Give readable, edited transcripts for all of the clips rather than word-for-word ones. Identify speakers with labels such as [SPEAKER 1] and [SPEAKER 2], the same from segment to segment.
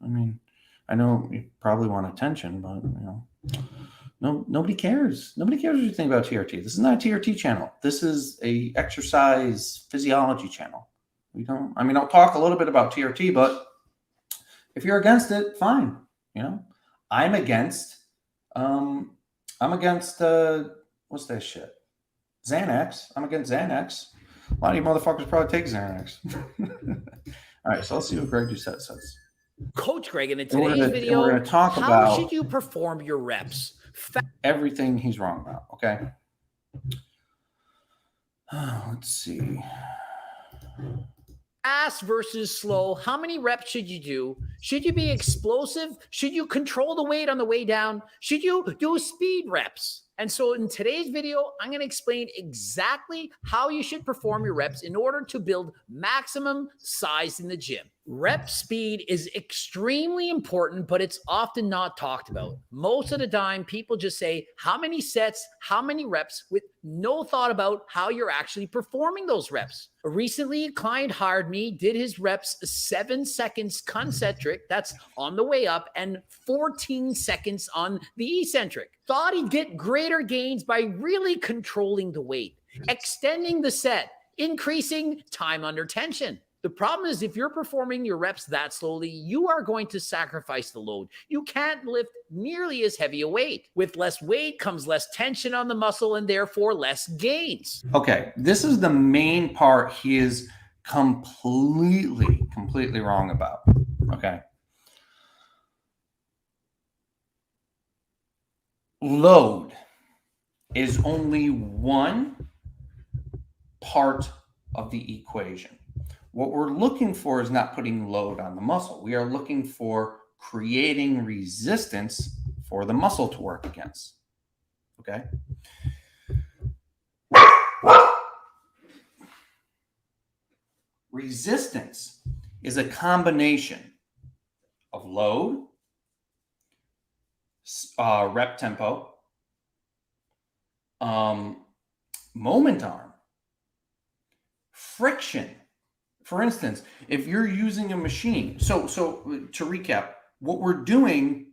[SPEAKER 1] I mean, I know you probably want attention, but no, nobody cares. Nobody cares what you think about TRT. This is not a TRT channel. This is a exercise physiology channel. We don't. I mean, I'll talk a little bit about TRT, but if you're against it, fine. I'm against. I'm against. What's that shit? Xanax. I'm against Xanax. A lot of you motherfuckers probably take Xanax. All right, so let's see what Greg Doucette says.
[SPEAKER 2] Coach Greg, and in today's video,
[SPEAKER 1] we're going to talk
[SPEAKER 2] how
[SPEAKER 1] about
[SPEAKER 2] should you perform your reps?
[SPEAKER 1] Everything he's wrong about, okay? Let's see.
[SPEAKER 2] Fast versus slow. How many reps should you do? Should you be explosive? Should you control the weight on the way down? Should you do speed reps? And so in today's video, I'm going to explain exactly how you should perform your reps in order to build maximum size in the gym. Rep speed is extremely important, but it's often not talked about. Most of the time, people just say how many sets, how many reps, with no thought about how you're actually performing those reps. Recently, a client hired me, did his reps 7 seconds concentric, that's on the way up, and 14 seconds on the eccentric. Thought he'd get greater gains by really controlling the weight, extending the set, increasing time under tension. The problem is if you're performing your reps that slowly, you are going to sacrifice the load. You can't lift nearly as heavy a weight. With less weight comes less tension on the muscle and therefore less gains.
[SPEAKER 1] Okay, this is the main part he is completely wrong about, okay? Load is only one part of the equation. What we're looking for is not putting load on the muscle. We are looking for creating resistance for the muscle to work against. Okay? Resistance is a combination of load, rep tempo, moment arm, friction. For instance, if you're using a machine, so to recap, what we're doing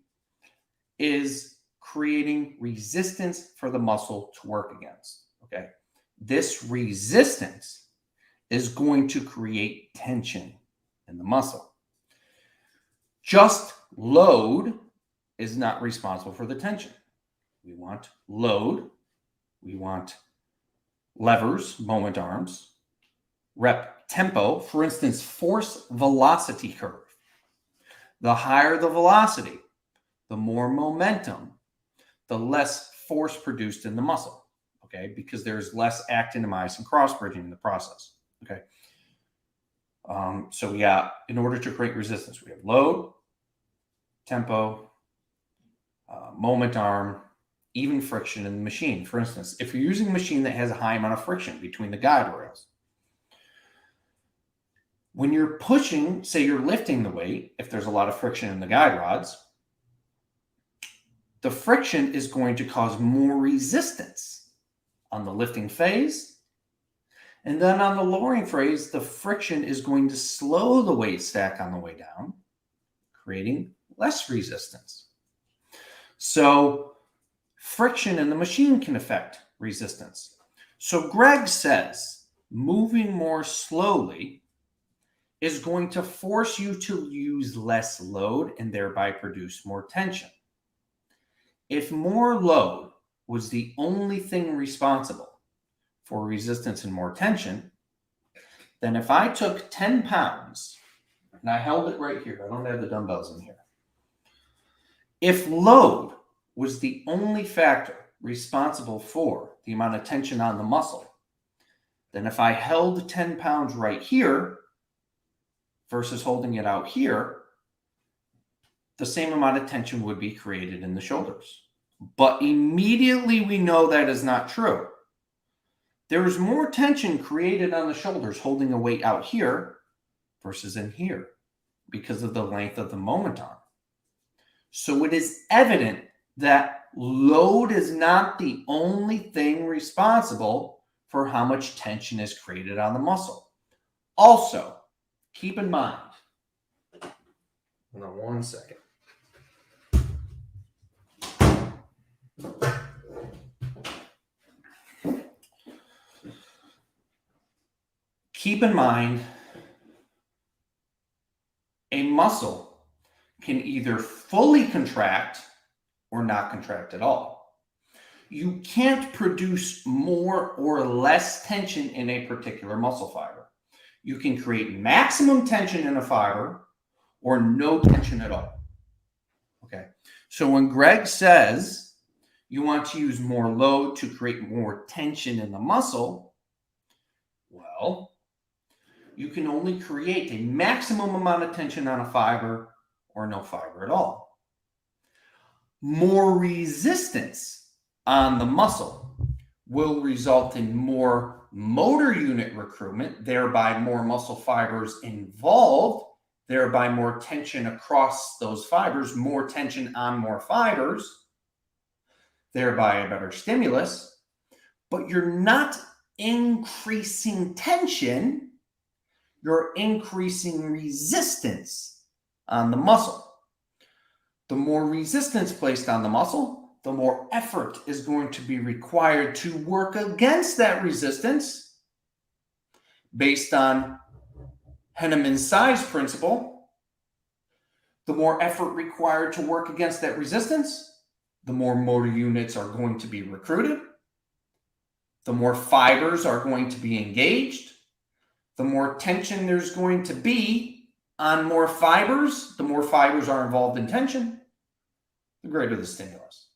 [SPEAKER 1] is creating resistance for the muscle to work against, okay? This resistance is going to create tension in the muscle. Just load is not responsible for the tension. We want load, we want levers, moment arms, rep tempo, for instance, force velocity curve. The higher the velocity, the more momentum, the less force produced in the muscle, okay? Because there's less actin and myosin cross-bridging in the process, okay? So yeah, in order to create resistance, we have load, tempo, moment arm, even friction in the machine. For instance, if you're using a machine that has a high amount of friction between the guide rails, when you're pushing, say you're lifting the weight, if there's a lot of friction in the guide rods, the friction is going to cause more resistance on the lifting phase. And then on the lowering phase, the friction is going to slow the weight stack on the way down, creating less resistance. So friction in the machine can affect resistance. So Greg says moving more slowly is going to force you to use less load and thereby produce more tension. If more load was the only thing responsible for resistance and more tension, then if I took 10 pounds and I held it right here, I don't have the dumbbells in here. If load was the only factor responsible for the amount of tension on the muscle, then if I held 10 pounds right here versus holding it out here, the same amount of tension would be created in the shoulders. But immediately we know that is not true. There is more tension created on the shoulders holding a weight out here versus in here because of the length of the moment arm. So it is evident that load is not the only thing responsible for how much tension is created on the muscle. Also, keep in mind, Hold on one second. Keep in mind, a muscle can either fully contract or not contract at all. You can't produce more or less tension in a particular muscle fiber. You can create maximum tension in a fiber or no tension at all. Okay. So when Greg says you want to use more load to create more tension in the muscle, well, you can only create a maximum amount of tension on a fiber or no fiber at all. More resistance on the muscle will result in more motor unit recruitment, thereby more muscle fibers involved, thereby more tension across those fibers, more tension on more fibers, thereby a better stimulus. But you're not increasing tension, you're increasing resistance on the muscle. The more resistance placed on the muscle, the more effort is going to be required to work against that resistance based on Henneman's size principle. The more effort required to work against that resistance, the more motor units are going to be recruited, the more fibers are going to be engaged, the more tension there's going to be on more fibers, the more fibers are involved in tension, the greater the stimulus.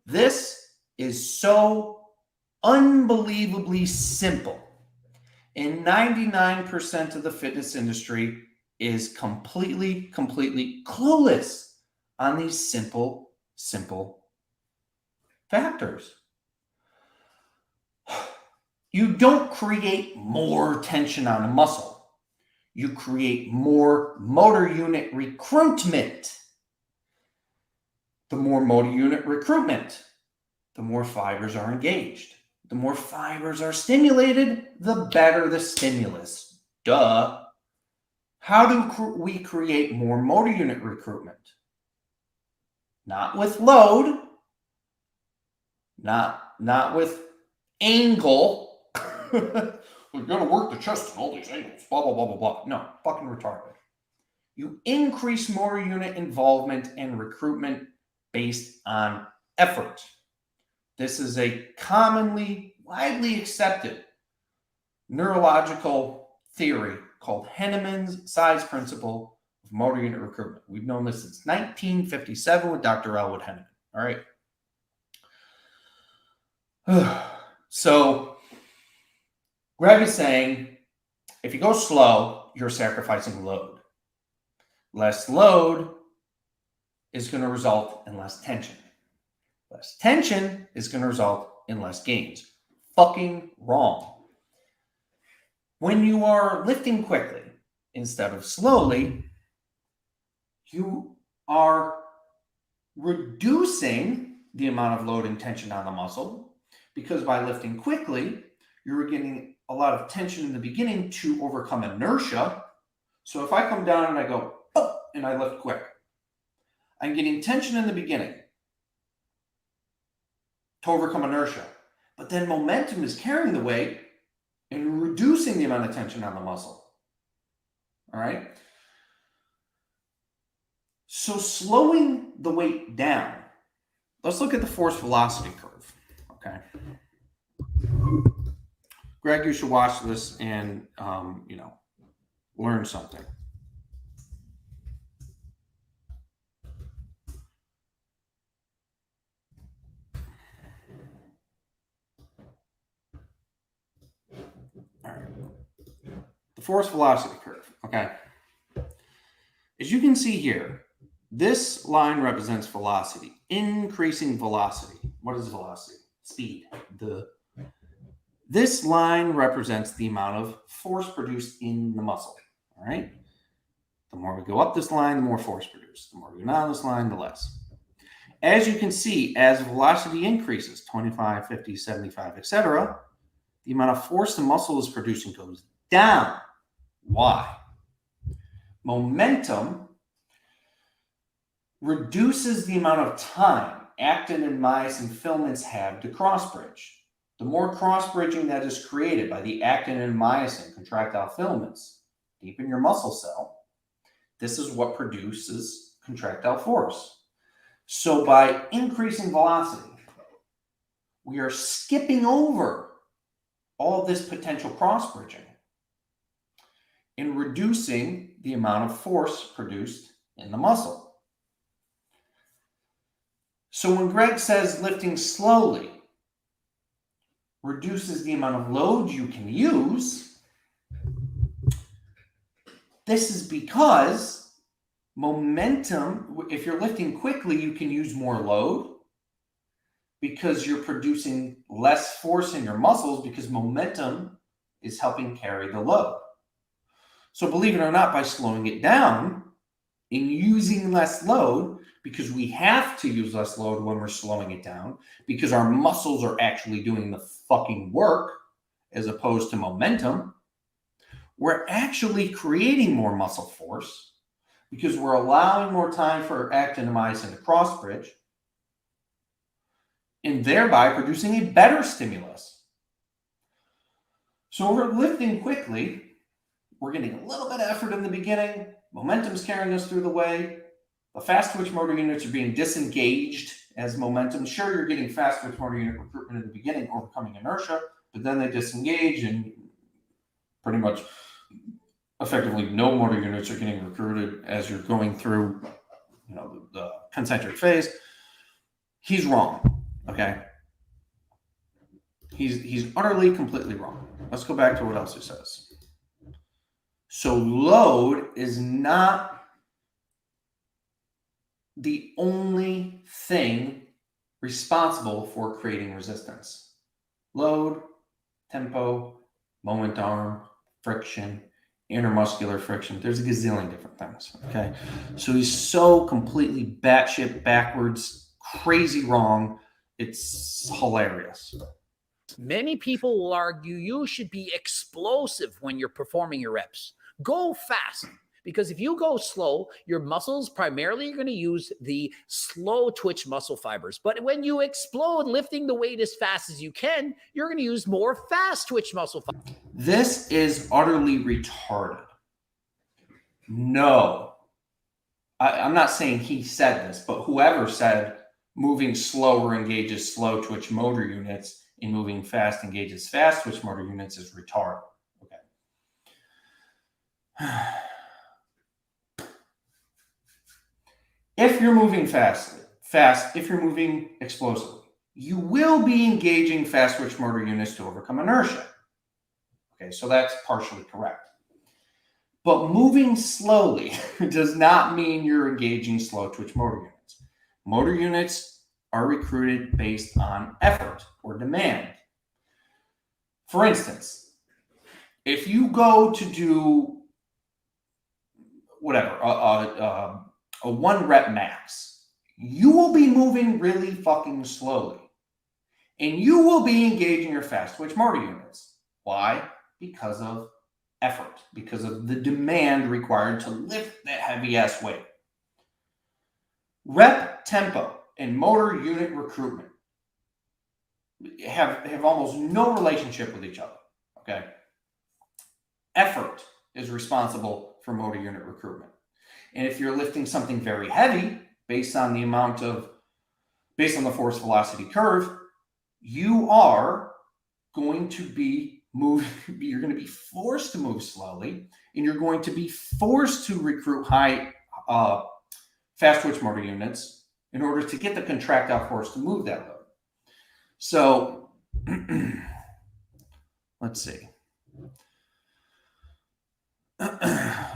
[SPEAKER 1] This is so unbelievably simple. And 99% of the fitness industry is completely clueless on these simple factors. You don't create more tension on a muscle. You create more motor unit recruitment. The more motor unit recruitment, the more fibers are engaged. The more fibers are stimulated, the better the stimulus. Duh. How do we create more motor unit recruitment? Not with load, not with angle. We're going to work the chest and all these angles, blah, blah, blah, blah, blah. No, fucking retarded. You increase motor unit involvement and recruitment based on effort. This is a commonly, widely accepted neurological theory called Henneman's size principle of motor unit recruitment. We've known this since 1957 with Dr. Elwood Henneman. All right. So Greg is saying, if you go slow, you're sacrificing load. Less load is going to result in less tension. Less tension is going to result in less gains. Fucking wrong. When you are lifting quickly instead of slowly, you are reducing the amount of load and tension on the muscle, because by lifting quickly, you're getting a lot of tension in the beginning to overcome inertia. So if I come down and I go, oh, and I lift quick, I'm getting tension in the beginning to overcome inertia. But then momentum is carrying the weight and reducing the amount of tension on the muscle. All right? So slowing the weight down, let's look at the force velocity curve. Okay. Greg, you should watch this and, learn something. All right. The force velocity curve. Okay. As you can see here, this line represents velocity, increasing velocity. What is velocity? Speed. This line represents the amount of force produced in the muscle. All right. The more we go up this line, the more force produced. The more we go down this line, the less. As you can see, as velocity increases, 25, 50, 75, etc., the amount of force the muscle is producing goes down. Why? Momentum reduces the amount of time actin and myosin filaments have to cross-bridge. The more cross-bridging that is created by the actin and myosin contractile filaments deep in your muscle cell, this is what produces contractile force. So by increasing velocity, we are skipping over all of this potential cross-bridging and reducing the amount of force produced in the muscle. So when Greg says lifting slowly reduces the amount of load you can use, this is because momentum, if you're lifting quickly, you can use more load because you're producing less force in your muscles because momentum is helping carry the load. So believe it or not, by slowing it down and using less load, because we have to use less load when we're slowing it down, because our muscles are actually doing the fucking work as opposed to momentum, we're actually creating more muscle force because we're allowing more time for actin and myosin to cross bridge and thereby producing a better stimulus. So we're lifting quickly. We're getting a little bit of effort in the beginning. Momentum's carrying us through the way. The fast twitch motor units are being disengaged as momentum. Sure, you're getting fast twitch motor unit recruitment in the beginning, overcoming inertia, but then they disengage and pretty much effectively no motor units are getting recruited as you're going through, the concentric phase. He's wrong, okay? He's utterly, completely wrong. Let's go back to what else he says. So load is not the only thing responsible for creating resistance. Load, tempo, moment arm, friction, intermuscular friction. There's a gazillion different things, okay? So he's so completely batshit backwards, crazy wrong. It's hilarious.
[SPEAKER 2] Many people will argue you should be explosive when you're performing your reps. Go fast, because if you go slow, your muscles primarily are going to use the slow twitch muscle fibers. But when you explode lifting the weight as fast as you can, you're going to use more fast twitch muscle fibers.
[SPEAKER 1] This is utterly retarded. No. I'm not saying he said this, but whoever said moving slower engages slow twitch motor units and moving fast engages fast twitch motor units is retarded. If you're moving fast, if you're moving explosively, you will be engaging fast twitch motor units to overcome inertia. Okay, so that's partially correct. But moving slowly does not mean you're engaging slow twitch motor units. Motor units are recruited based on effort or demand. For instance, if you go to do whatever, a 1 rep max, you will be moving really fucking slowly. And you will be engaging your fast twitch motor units. Why? Because of effort, because of the demand required to lift that heavy ass weight. Rep tempo and motor unit recruitment have almost no relationship with each other. Okay. Effort is responsible for motor unit recruitment. And if you're lifting something very heavy based on the force velocity curve, you are going to be you're going to be forced to move slowly, and you're going to be forced to recruit high fast twitch motor units in order to get the contractile force to move that load. So let's see.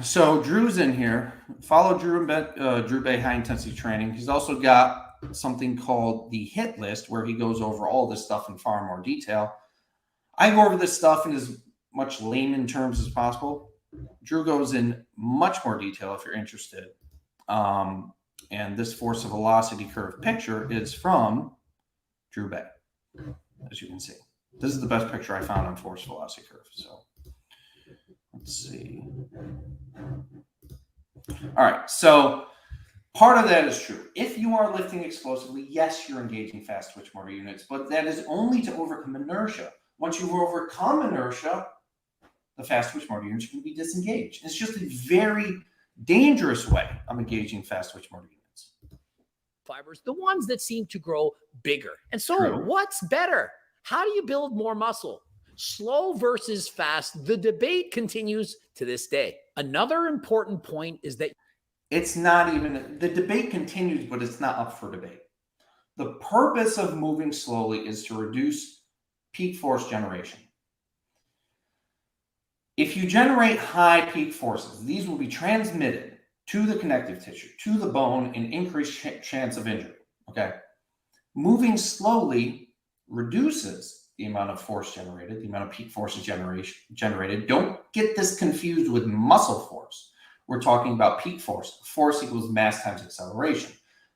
[SPEAKER 1] So Drew's in here. Follow Drew Bay High Intensity Training. He's also got something called the hit list, where he goes over all this stuff in far more detail. I go over this stuff in as much layman terms as possible. Drew goes in much more detail if you're interested. And this force of velocity curve picture is from Drew Bay, as you can see. This is the best picture I found on force velocity curve. So let's see. All right. So Part of that is true. If you are lifting explosively, yes, you're engaging fast twitch motor units, but that is only to overcome inertia. Once you've overcome inertia, the fast twitch motor units can be disengaged. It's just a very dangerous way of engaging fast twitch motor units.
[SPEAKER 2] Fibers, the ones that seem to grow bigger. And so
[SPEAKER 1] True.
[SPEAKER 2] what's better? How do you build more muscle? Slow versus fast. The debate continues to this day. Another important point is that
[SPEAKER 1] it's not even, the debate continues, but it's not up for debate. The purpose of moving slowly is to reduce peak force generation. If you generate high peak forces, these will be transmitted to the connective tissue, to the bone, and increased chance of injury. Okay. Moving slowly reduces the amount of force generated, the amount of peak forces generated. Don't get this confused with muscle force. We're talking about peak force. Force equals mass times acceleration.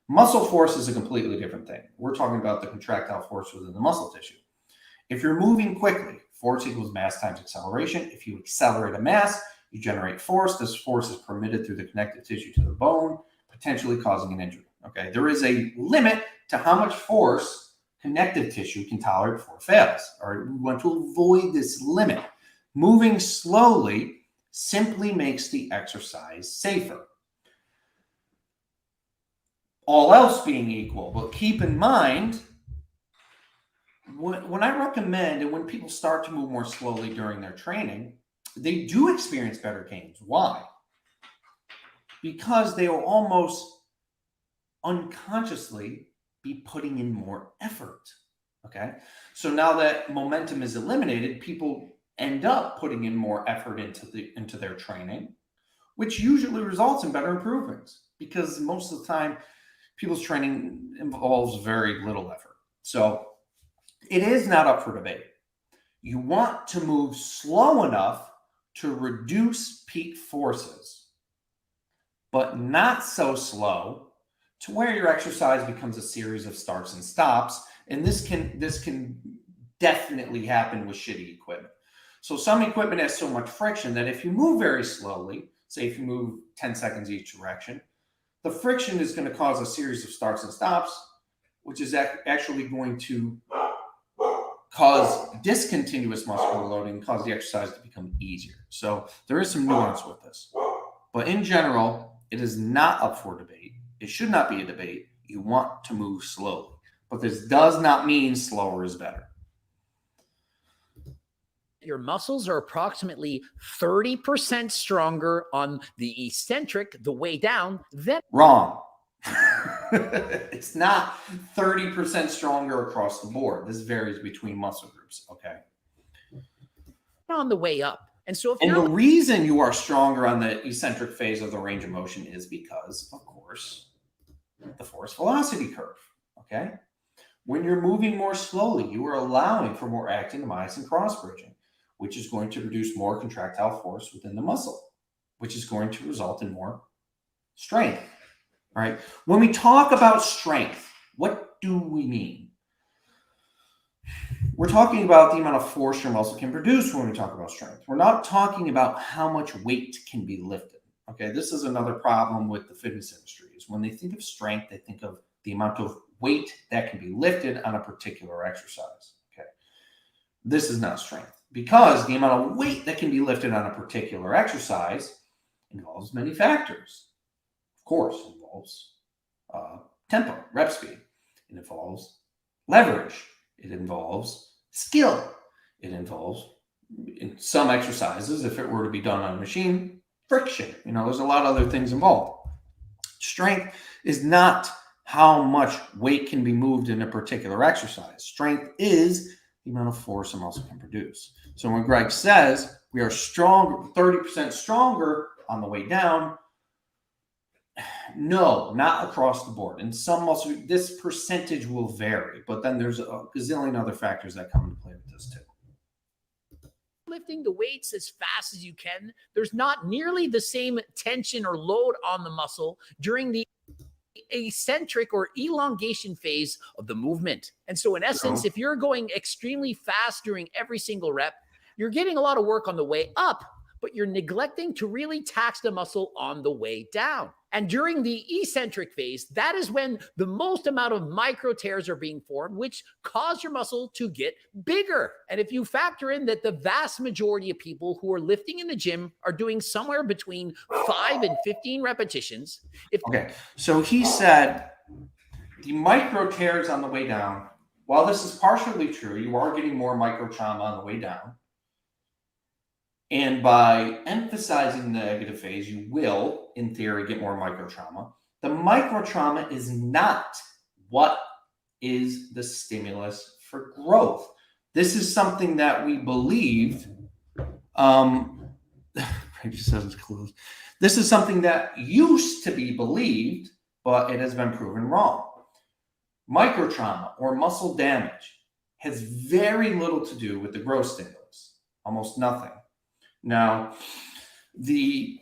[SPEAKER 1] Muscle force is a completely different thing. We're talking about the contractile force within the muscle tissue. If you're moving quickly, force equals mass times acceleration. If you accelerate a mass, you generate force. This force is permitted through the connective tissue to the bone, potentially causing an injury. Okay, there is a limit to how much force connective tissue can tolerate before it fails. All right, we want to avoid this limit. Moving slowly simply makes the exercise safer. All else being equal, but keep in mind, when I recommend and when people start to move more slowly during their training, they do experience better gains. Why? Because they will almost unconsciously be putting in more effort. Okay. So now that momentum is eliminated, people end up putting in more effort into their training, which usually results in better improvements because most of the time people's training involves very little effort. So it is not up for debate. You want to move slow enough to reduce peak forces, but not so slow to where your exercise becomes a series of starts and stops. And this can definitely happen with shitty equipment. So some equipment has so much friction that if you move very slowly, say if you move 10 seconds each direction, the friction is going to cause a series of starts and stops, which is actually going to cause discontinuous muscular loading, cause the exercise to become easier. So there is some nuance with this. But in general, it is not up for debate. It should not be a debate. You want to move slowly. But this does not mean slower is better.
[SPEAKER 2] Your muscles are approximately 30% stronger on the eccentric, the way down, than
[SPEAKER 1] wrong. It's not 30% stronger across the board. This varies between muscle groups. Okay.
[SPEAKER 2] on the way up. And so,
[SPEAKER 1] and the reason you are stronger on the eccentric phase of the range of motion is because, of course, the force velocity curve. Okay. When you're moving more slowly, you are allowing for more actin to myosin cross bridging, which is going to produce more contractile force within the muscle, which is going to result in more strength. All right. When we talk about strength, what do we mean? We're talking about the amount of force your muscle can produce when we talk about strength. We're not talking about how much weight can be lifted. Okay. This is another problem with the fitness industry is when they think of strength, they think of the amount of weight that can be lifted on a particular exercise. Okay. This is not strength because the amount of weight that can be lifted on a particular exercise involves many factors. Of course, it involves tempo, rep speed. It involves leverage. It involves skill. It involves, in some exercises, if it were to be done on a machine, friction. You know, there's a lot of other things involved. Strength is not how much weight can be moved in a particular exercise. Strength is the amount of force a muscle can produce. So when Greg says we are stronger, 30% stronger on the way down, no, not across the board. In some muscle, this percentage will vary, but then there's a gazillion other factors that come into play with this too.
[SPEAKER 2] Lifting the weights as fast as you can, there's not nearly the same tension or load on the muscle during the eccentric or elongation phase of the movement. And so in essence, if you're going extremely fast during every single rep, you're getting a lot of work on the way up, but you're neglecting to really tax the muscle on the way down. And during the eccentric phase, that is when the most amount of micro tears are being formed, which cause your muscle to get bigger. And if you factor in that the vast majority of people who are lifting in the gym are doing somewhere between 5 and 15 repetitions.
[SPEAKER 1] Okay, so he said the micro tears on the way down, while this is partially true, you are getting more micro trauma on the way down. And by emphasizing the negative phase, you will, in theory, get more micro trauma. The micro trauma is not what is the stimulus for growth. This is something that we believed. Just says it's closed. This is something that used to be believed, but it has been proven wrong. Micro trauma or muscle damage has very little to do with the growth stimulus, almost nothing. Now, the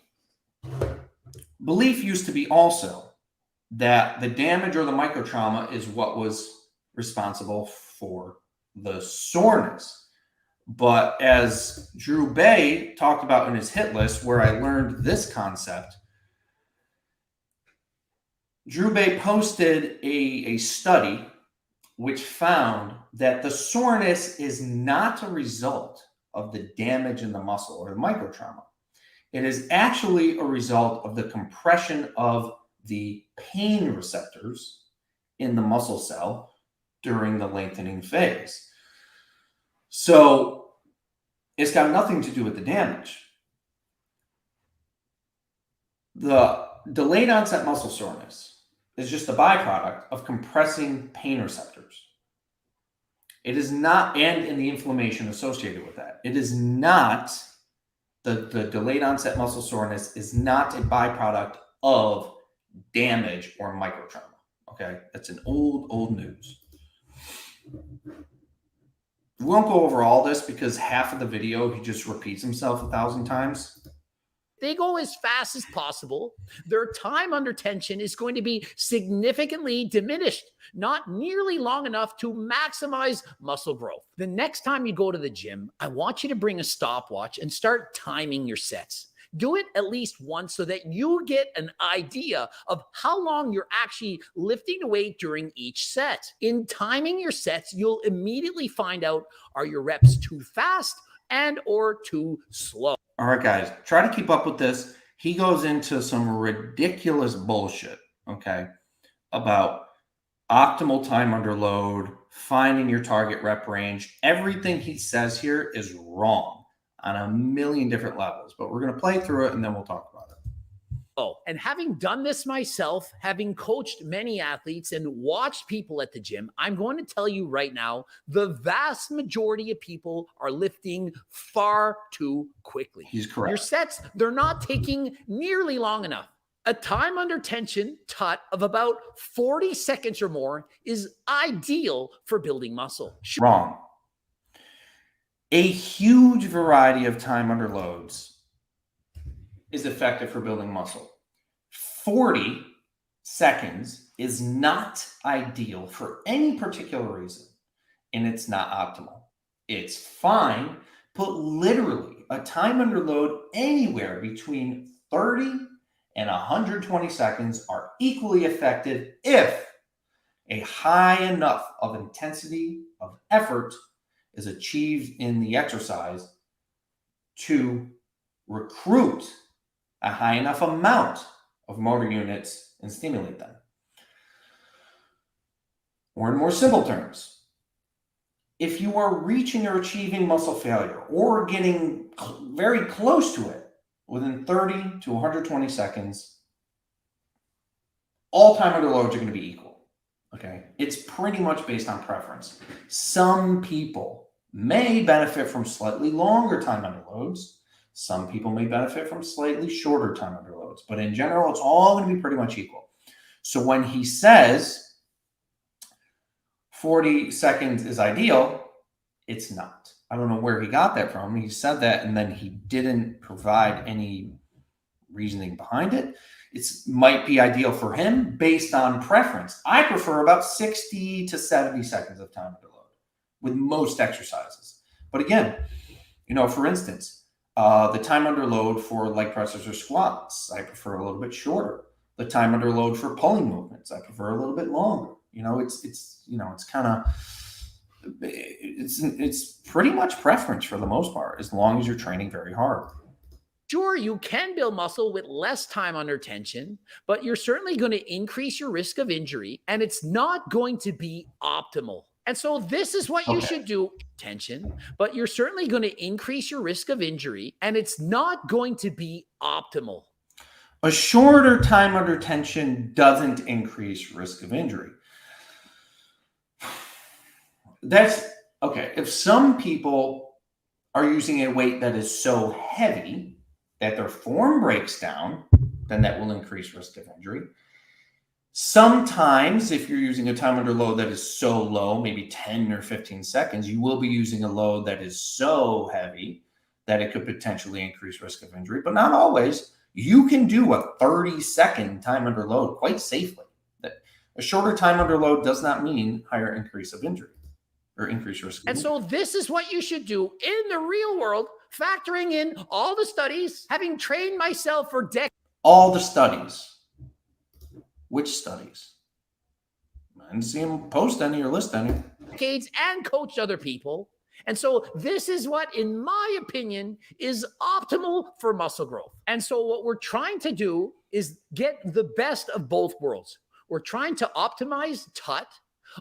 [SPEAKER 1] belief used to be also that the damage or the microtrauma is what was responsible for the soreness. But as Drew Bay talked about in his hit list, where I learned this concept, Drew Bay posted a study which found that the soreness is not a result of the damage in the muscle or the microtrauma. It is actually a result of the compression of the pain receptors in the muscle cell during the lengthening phase. So it's got nothing to do with the damage. The delayed onset muscle soreness is just a byproduct of compressing pain receptors. It is not, and in the inflammation associated with that. It is not, the delayed onset muscle soreness is not a byproduct of damage or microtrauma. Okay, that's an old news. We won't go over all this because half of the video he just repeats himself 1,000 times.
[SPEAKER 2] They go as fast as possible. Their time under tension is going to be significantly diminished, not nearly long enough to maximize muscle growth. The next time you go to the gym, I want you to bring a stopwatch and start timing your sets. Do it at least once so that you get an idea of how long you're actually lifting the weight during each set. In timing your sets, you'll immediately find out, are your reps too fast and or too slow?
[SPEAKER 1] All right, guys, try to keep up with this. He goes into some ridiculous bullshit, okay, about optimal time under load, finding your target rep range. Everything he says here is wrong on a million different levels, but we're going to play through it and then we'll talk about it.
[SPEAKER 2] Oh, and having done this myself, having coached many athletes and watched people at the gym, I'm going to tell you right now, the vast majority of people are lifting far too quickly.
[SPEAKER 1] He's correct.
[SPEAKER 2] Your sets, they're not taking nearly long enough. A time under tension TUT of about 40 seconds or more is ideal for building muscle.
[SPEAKER 1] Wrong. A huge variety of time under loads is effective for building muscle. 40 seconds is not ideal for any particular reason, and it's not optimal. It's fine. Put literally a time under load anywhere between 30 and 120 seconds are equally effective if a high enough of intensity of effort is achieved in the exercise to recruit a high enough amount of motor units and stimulate them. Or in more simple terms, if you are reaching or achieving muscle failure or getting very close to it within 30 to 120 seconds, all time under loads are going to be equal. Okay? It's pretty much based on preference. Some people may benefit from slightly longer time under loads. Some people may benefit from slightly shorter time under loads, but in general, it's all going to be pretty much equal. So when he says 40 seconds is ideal, it's not. I don't know where he got that from. He said that, and then he didn't provide any reasoning behind it. It might be ideal for him based on preference. I prefer about 60 to 70 seconds of time under load with most exercises. But again, for instance, the time under load for leg presses or squats, I prefer a little bit shorter. the time under load for pulling movements. I prefer a little bit longer. It's pretty much preference for the most part, as long as you're training very hard.
[SPEAKER 2] Sure, you can build muscle with less time under tension, but you're certainly going to increase your risk of injury, and it's not going to be optimal. And so this is what you
[SPEAKER 1] Okay.
[SPEAKER 2] should do: tension, but you're certainly going to increase your risk of injury, and it's not going to be optimal.
[SPEAKER 1] A shorter time under tension doesn't increase risk of injury. That's okay. If some people are using a weight that is so heavy that their form breaks down, then that will increase risk of injury. Sometimes, if you're using a time under load that is so low, maybe 10 or 15 seconds, you will be using a load that is so heavy that it could potentially increase risk of injury, but not always. You can do a 30-second time under load quite safely. A shorter time under load does not mean higher increase of injury or increased risk of
[SPEAKER 2] And
[SPEAKER 1] injury.
[SPEAKER 2] so this is what you should do in the real world, factoring in all the studies, having trained myself for decades.
[SPEAKER 1] All the studies. Which studies? I didn't see them post any or list any.
[SPEAKER 2] And coached other people. And so this is what, in my opinion, is optimal for muscle growth. And so what we're trying to do is get the best of both worlds. We're trying to optimize TUT,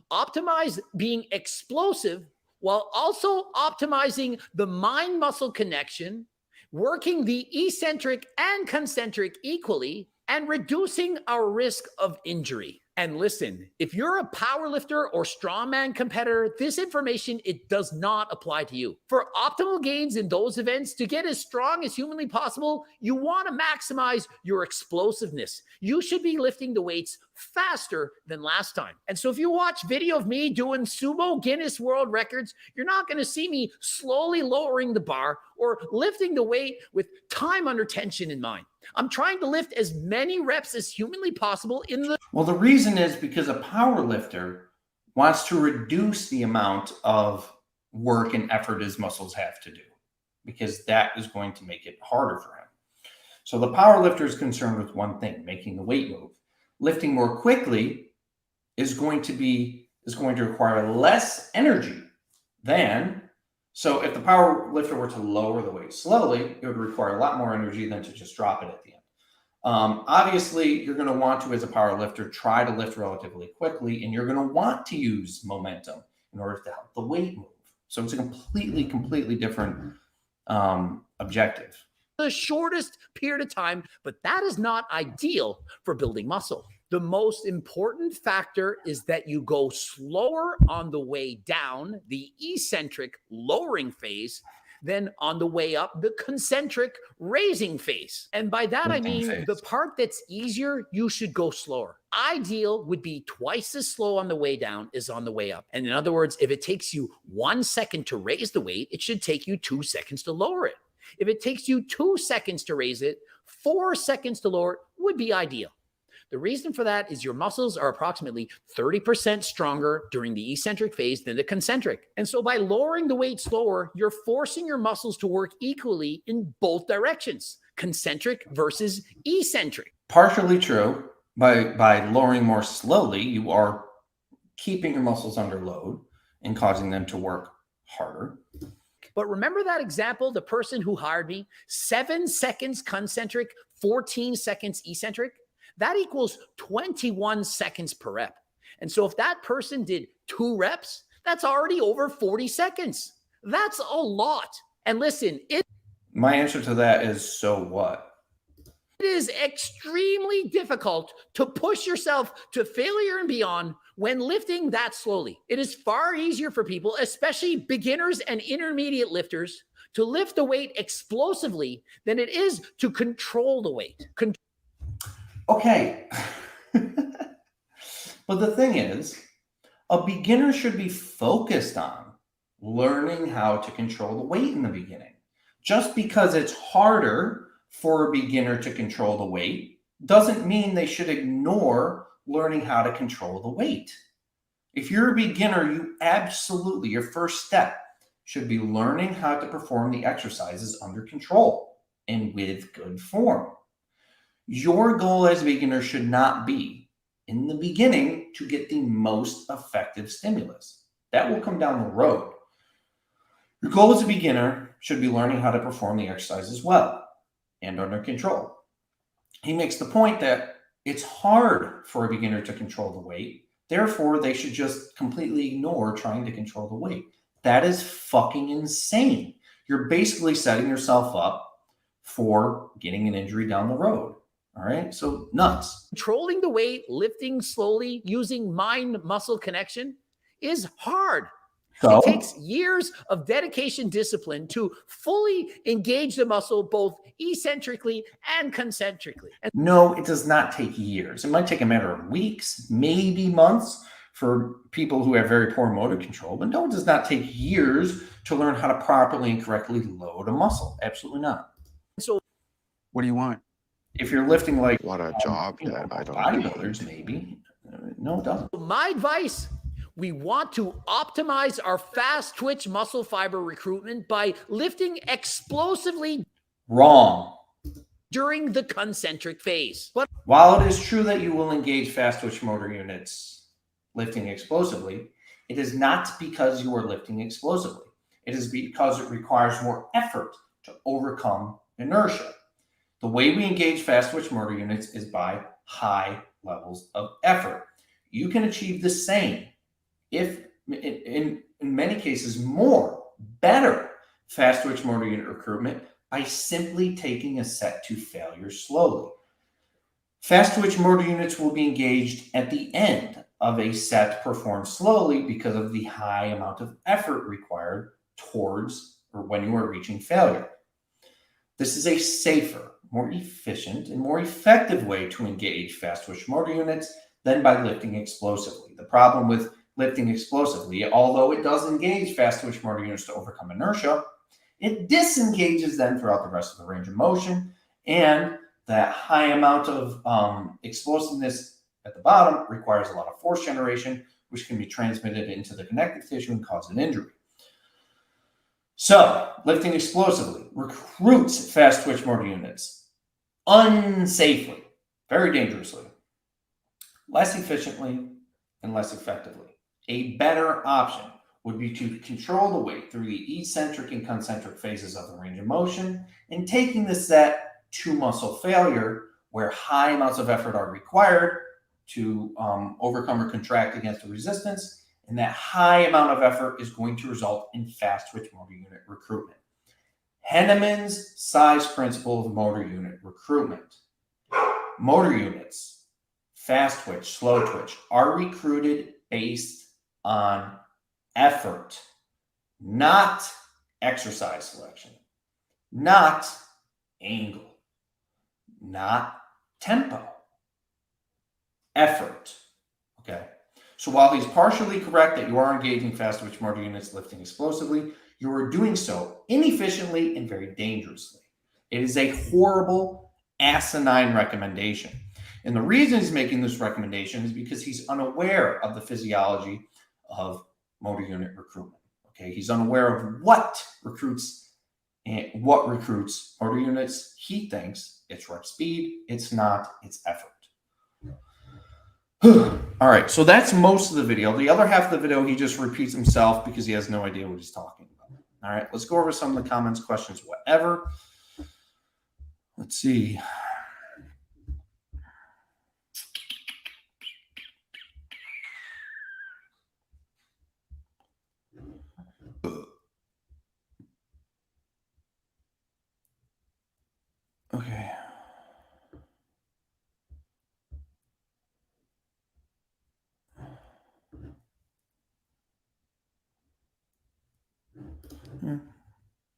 [SPEAKER 2] optimize being explosive, while also optimizing the mind-muscle connection, working the eccentric and concentric equally, and reducing our risk of injury. And listen, if you're a powerlifter or strongman competitor, this information, it does not apply to you. For optimal gains in those events, to get as strong as humanly possible, you want to maximize your explosiveness. You should be lifting the weights faster than last time. And so if you watch video of me doing sumo Guinness World Records, you're not going to see me slowly lowering the bar or lifting the weight with time under tension in mind. I'm trying to lift as many reps as humanly possible in the...
[SPEAKER 1] Well, the reason is because a power lifter wants to reduce the amount of work and effort his muscles have to do, because that is going to make it harder for him. So the power lifter is concerned with one thing: making the weight move. Lifting more quickly is going to require less energy than... So if the power lifter were to lower the weight slowly, it would require a lot more energy than to just drop it at the end. Obviously, you're going to want to, as a power lifter, try to lift relatively quickly, and you're going to want to use momentum in order to help the weight move. So it's a completely different objective.
[SPEAKER 2] The shortest period of time, but that is not ideal for building muscle. The most important factor is that you go slower on the way down, the eccentric lowering phase, than on the way up, the concentric raising phase. And by that, I mean the part that's easier, you should go slower. Ideal would be twice as slow on the way down as on the way up. And in other words, if it takes you 1 second to raise the weight, it should take you 2 seconds to lower it. If it takes you 2 seconds to raise it, 4 seconds to lower it would be ideal. The reason for that is your muscles are approximately 30% stronger during the eccentric phase than the concentric. And so by lowering the weight slower, you're forcing your muscles to work equally in both directions, concentric versus eccentric.
[SPEAKER 1] Partially true. By lowering more slowly, you are keeping your muscles under load and causing them to work harder.
[SPEAKER 2] But remember that example, the person who hired me, 7 seconds concentric, 14 seconds eccentric? That equals 21 seconds per rep. And so if that person did 2 reps, that's already over 40 seconds. That's a lot. And listen,
[SPEAKER 1] my answer to that is, so what?
[SPEAKER 2] It is extremely difficult to push yourself to failure and beyond when lifting that slowly. It is far easier for people, especially beginners and intermediate lifters, to lift the weight explosively than it is to control the weight.
[SPEAKER 1] Okay. But the thing is, a beginner should be focused on learning how to control the weight in the beginning. Just because it's harder for a beginner to control the weight doesn't mean they should ignore learning how to control the weight. If you're a beginner, your first step should be learning how to perform the exercises under control and with good form. Your goal as a beginner should not be, in the beginning, to get the most effective stimulus. That will come down the road. Your goal as a beginner should be learning how to perform the exercises well and under control. He makes the point that it's hard for a beginner to control the weight. Therefore, they should just completely ignore trying to control the weight. That is fucking insane. You're basically setting yourself up for getting an injury down the road. All right. So nuts.
[SPEAKER 2] Controlling the weight, lifting slowly, using mind-muscle connection is hard.
[SPEAKER 1] So
[SPEAKER 2] it takes years of dedication, discipline to fully engage the muscle, both eccentrically and concentrically. And
[SPEAKER 1] no, it does not take years. It might take a matter of weeks, maybe months for people who have very poor motor control, but no, it does not take years to learn how to properly and correctly load a muscle. Absolutely not.
[SPEAKER 2] So
[SPEAKER 3] what do you want?
[SPEAKER 1] If you're lifting like
[SPEAKER 4] What a job that I don't
[SPEAKER 1] bodybuilders, maybe. No, it doesn't.
[SPEAKER 2] my advice, we want to optimize our fast twitch muscle fiber recruitment by lifting explosively
[SPEAKER 1] Wrong.
[SPEAKER 2] during the concentric phase. But
[SPEAKER 1] while it is true that you will engage fast twitch motor units lifting explosively, it is not because you are lifting explosively. It is because it requires more effort to overcome inertia. The way we engage fast twitch motor units is by high levels of effort. You can achieve the same, if in many cases more, better fast twitch motor unit recruitment by simply taking a set to failure slowly. Fast twitch motor units will be engaged at the end of a set performed slowly because of the high amount of effort required towards or when you are reaching failure. This is a safer, more efficient, and more effective way to engage fast twitch motor units than by lifting explosively. The problem with lifting explosively, although it does engage fast twitch motor units to overcome inertia, it disengages them throughout the rest of the range of motion, and that high amount of explosiveness at the bottom requires a lot of force generation, which can be transmitted into the connective tissue and cause an injury. So, lifting explosively recruits fast twitch motor units unsafely, very dangerously, less efficiently, and less effectively. A better option would be to control the weight through the eccentric and concentric phases of the range of motion and taking the set to muscle failure, where high amounts of effort are required to overcome or contract against the resistance, and that high amount of effort is going to result in fast twitch motor unit recruitment. Henneman's size principle of motor unit recruitment. Motor units, fast twitch, slow twitch, are recruited based on effort, not exercise selection, not angle, not tempo. Effort. Okay. So while he's partially correct that you are engaging fast twitch motor units lifting explosively, you are doing so inefficiently and very dangerously. It is a horrible, asinine recommendation. And the reason he's making this recommendation is because he's unaware of the physiology of motor unit recruitment. Okay. He's unaware of what recruits motor units. He thinks it's rep speed. It's not, it's effort. All right, so that's most of the video. The other half of the video, he just repeats himself because he has no idea what he's talking about. All right, let's go over some of the comments, questions, whatever. Let's see. Okay.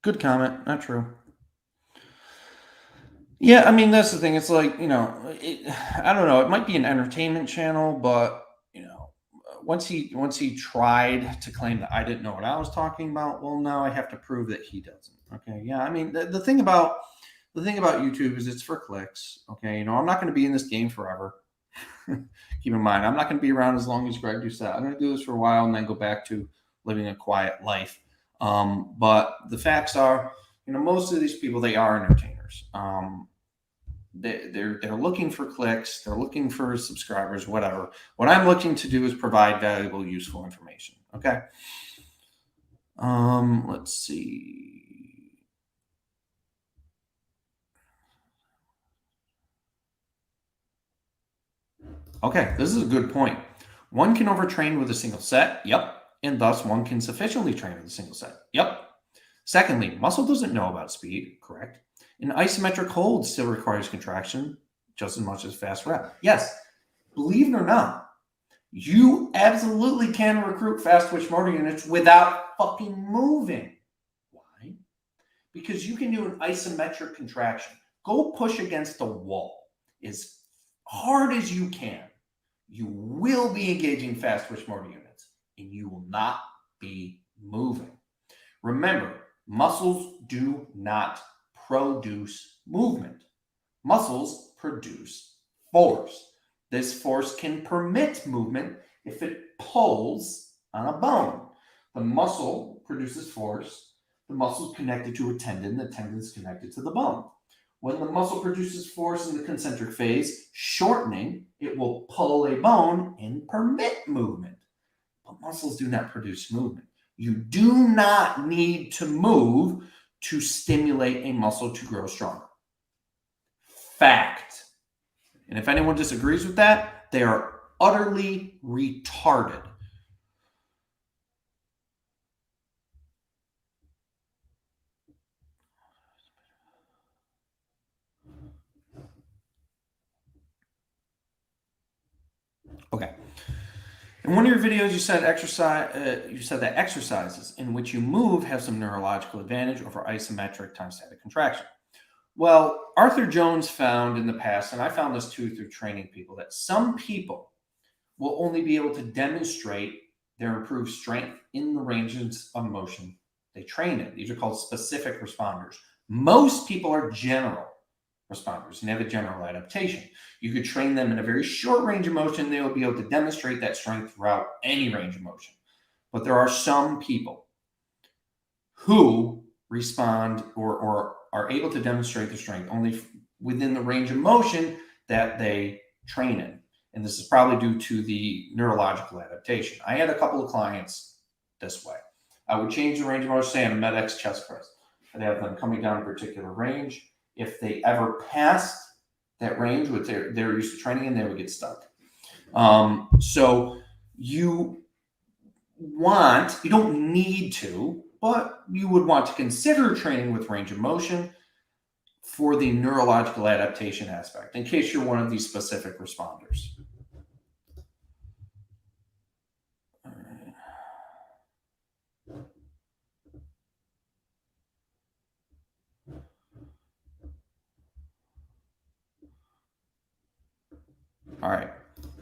[SPEAKER 1] Good comment. Not true. Yeah, I mean, that's the thing. It's like, I don't know. It might be an entertainment channel, but, once he tried to claim that I didn't know what I was talking about, well, now I have to prove that he doesn't. Okay. Yeah. I mean, the thing about YouTube is it's for clicks. Okay. I'm not going to be in this game forever. Keep in mind, I'm not going to be around as long as Greg Doucette. I'm going to do this for a while and then go back to living a quiet life. But the facts are, most of these people, they are entertainers. They're looking for clicks, they're looking for subscribers, whatever. What I'm looking to do is provide valuable, useful information. Okay. Let's see. Okay, this is a good point. One can overtrain with a single set. Yep. And thus one can sufficiently train with a single set. Yep. Secondly, muscle doesn't know about speed. Correct. An isometric hold still requires contraction just as much as fast rep. Yes. Believe it or not, you absolutely can recruit fast twitch motor units without fucking moving. Why? Because you can do an isometric contraction. Go push against the wall as hard as you can. You will be engaging fast twitch motor units and you will not be moving. Remember, muscles do not produce movement. Muscles produce force. This force can permit movement if it pulls on a bone. The muscle produces force. The muscle is connected to a tendon. The tendon is connected to the bone. When the muscle produces force in the concentric phase, shortening, it will pull a bone and permit movement. But muscles do not produce movement. You do not need to move to stimulate a muscle to grow stronger. Fact. And if anyone disagrees with that, they are utterly retarded. Okay. In one of your videos, you said that exercises in which you move have some neurological advantage over isometric time static contraction. Well, Arthur Jones found in the past, and I found this too through training people, that some people will only be able to demonstrate their improved strength in the ranges of motion they train in. These are called specific responders. Most people are general responders and have a general adaptation. You could train them in a very short range of motion. They will be able to demonstrate that strength throughout any range of motion. But there are some people who respond or are able to demonstrate the strength only within the range of motion that they train in. And this is probably due to the neurological adaptation. I had a couple of clients this way. I would change the range of motion, say on a MedX chest press. I'd have them coming down a particular range. If they ever passed that range, which they're used to training in, they would get stuck. So you don't need to, but you would want to consider training with range of motion for the neurological adaptation aspect, in case you're one of these specific responders. All right. All right,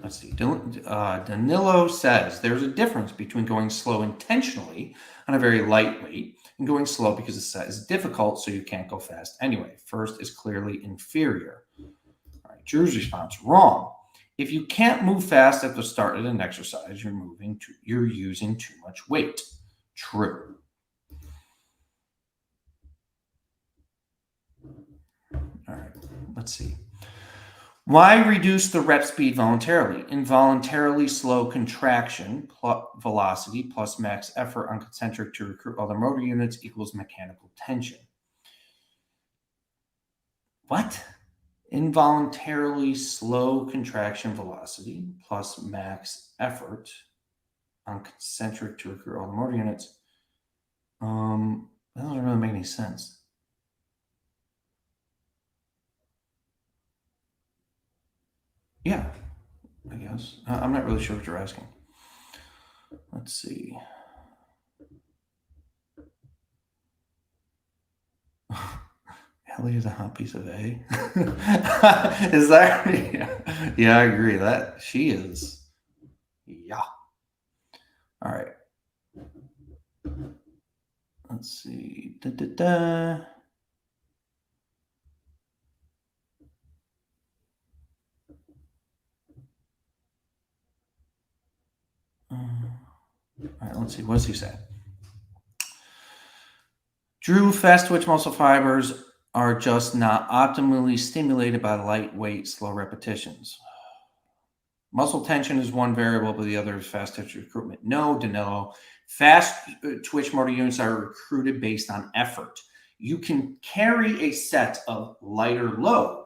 [SPEAKER 1] let's see. Danilo says there's a difference between going slow intentionally on a very light weight and going slow because the set is difficult, so you can't go fast anyway. First is clearly inferior. All right, Drew's response, wrong. If you can't move fast at the start of an exercise, you're using too much weight. True. All right, let's see. Why reduce the rep speed voluntarily? Involuntarily slow contraction plus velocity plus max effort on concentric to recruit other motor units equals mechanical tension. What? Involuntarily slow contraction velocity plus max effort on concentric to recruit other motor units. That doesn't really make any sense. Yeah, I guess. I'm not really sure what you're asking. Let's see. Ellie is a hot piece of A. Is that? Yeah, I agree. That she is. Yeah. All right. Let's see. All right, let's see. What does he say? Drew, fast twitch muscle fibers are just not optimally stimulated by lightweight, slow repetitions. Muscle tension is one variable, but the other is fast twitch recruitment. No, Danilo. Fast twitch motor units are recruited based on effort. You can carry a set of lighter load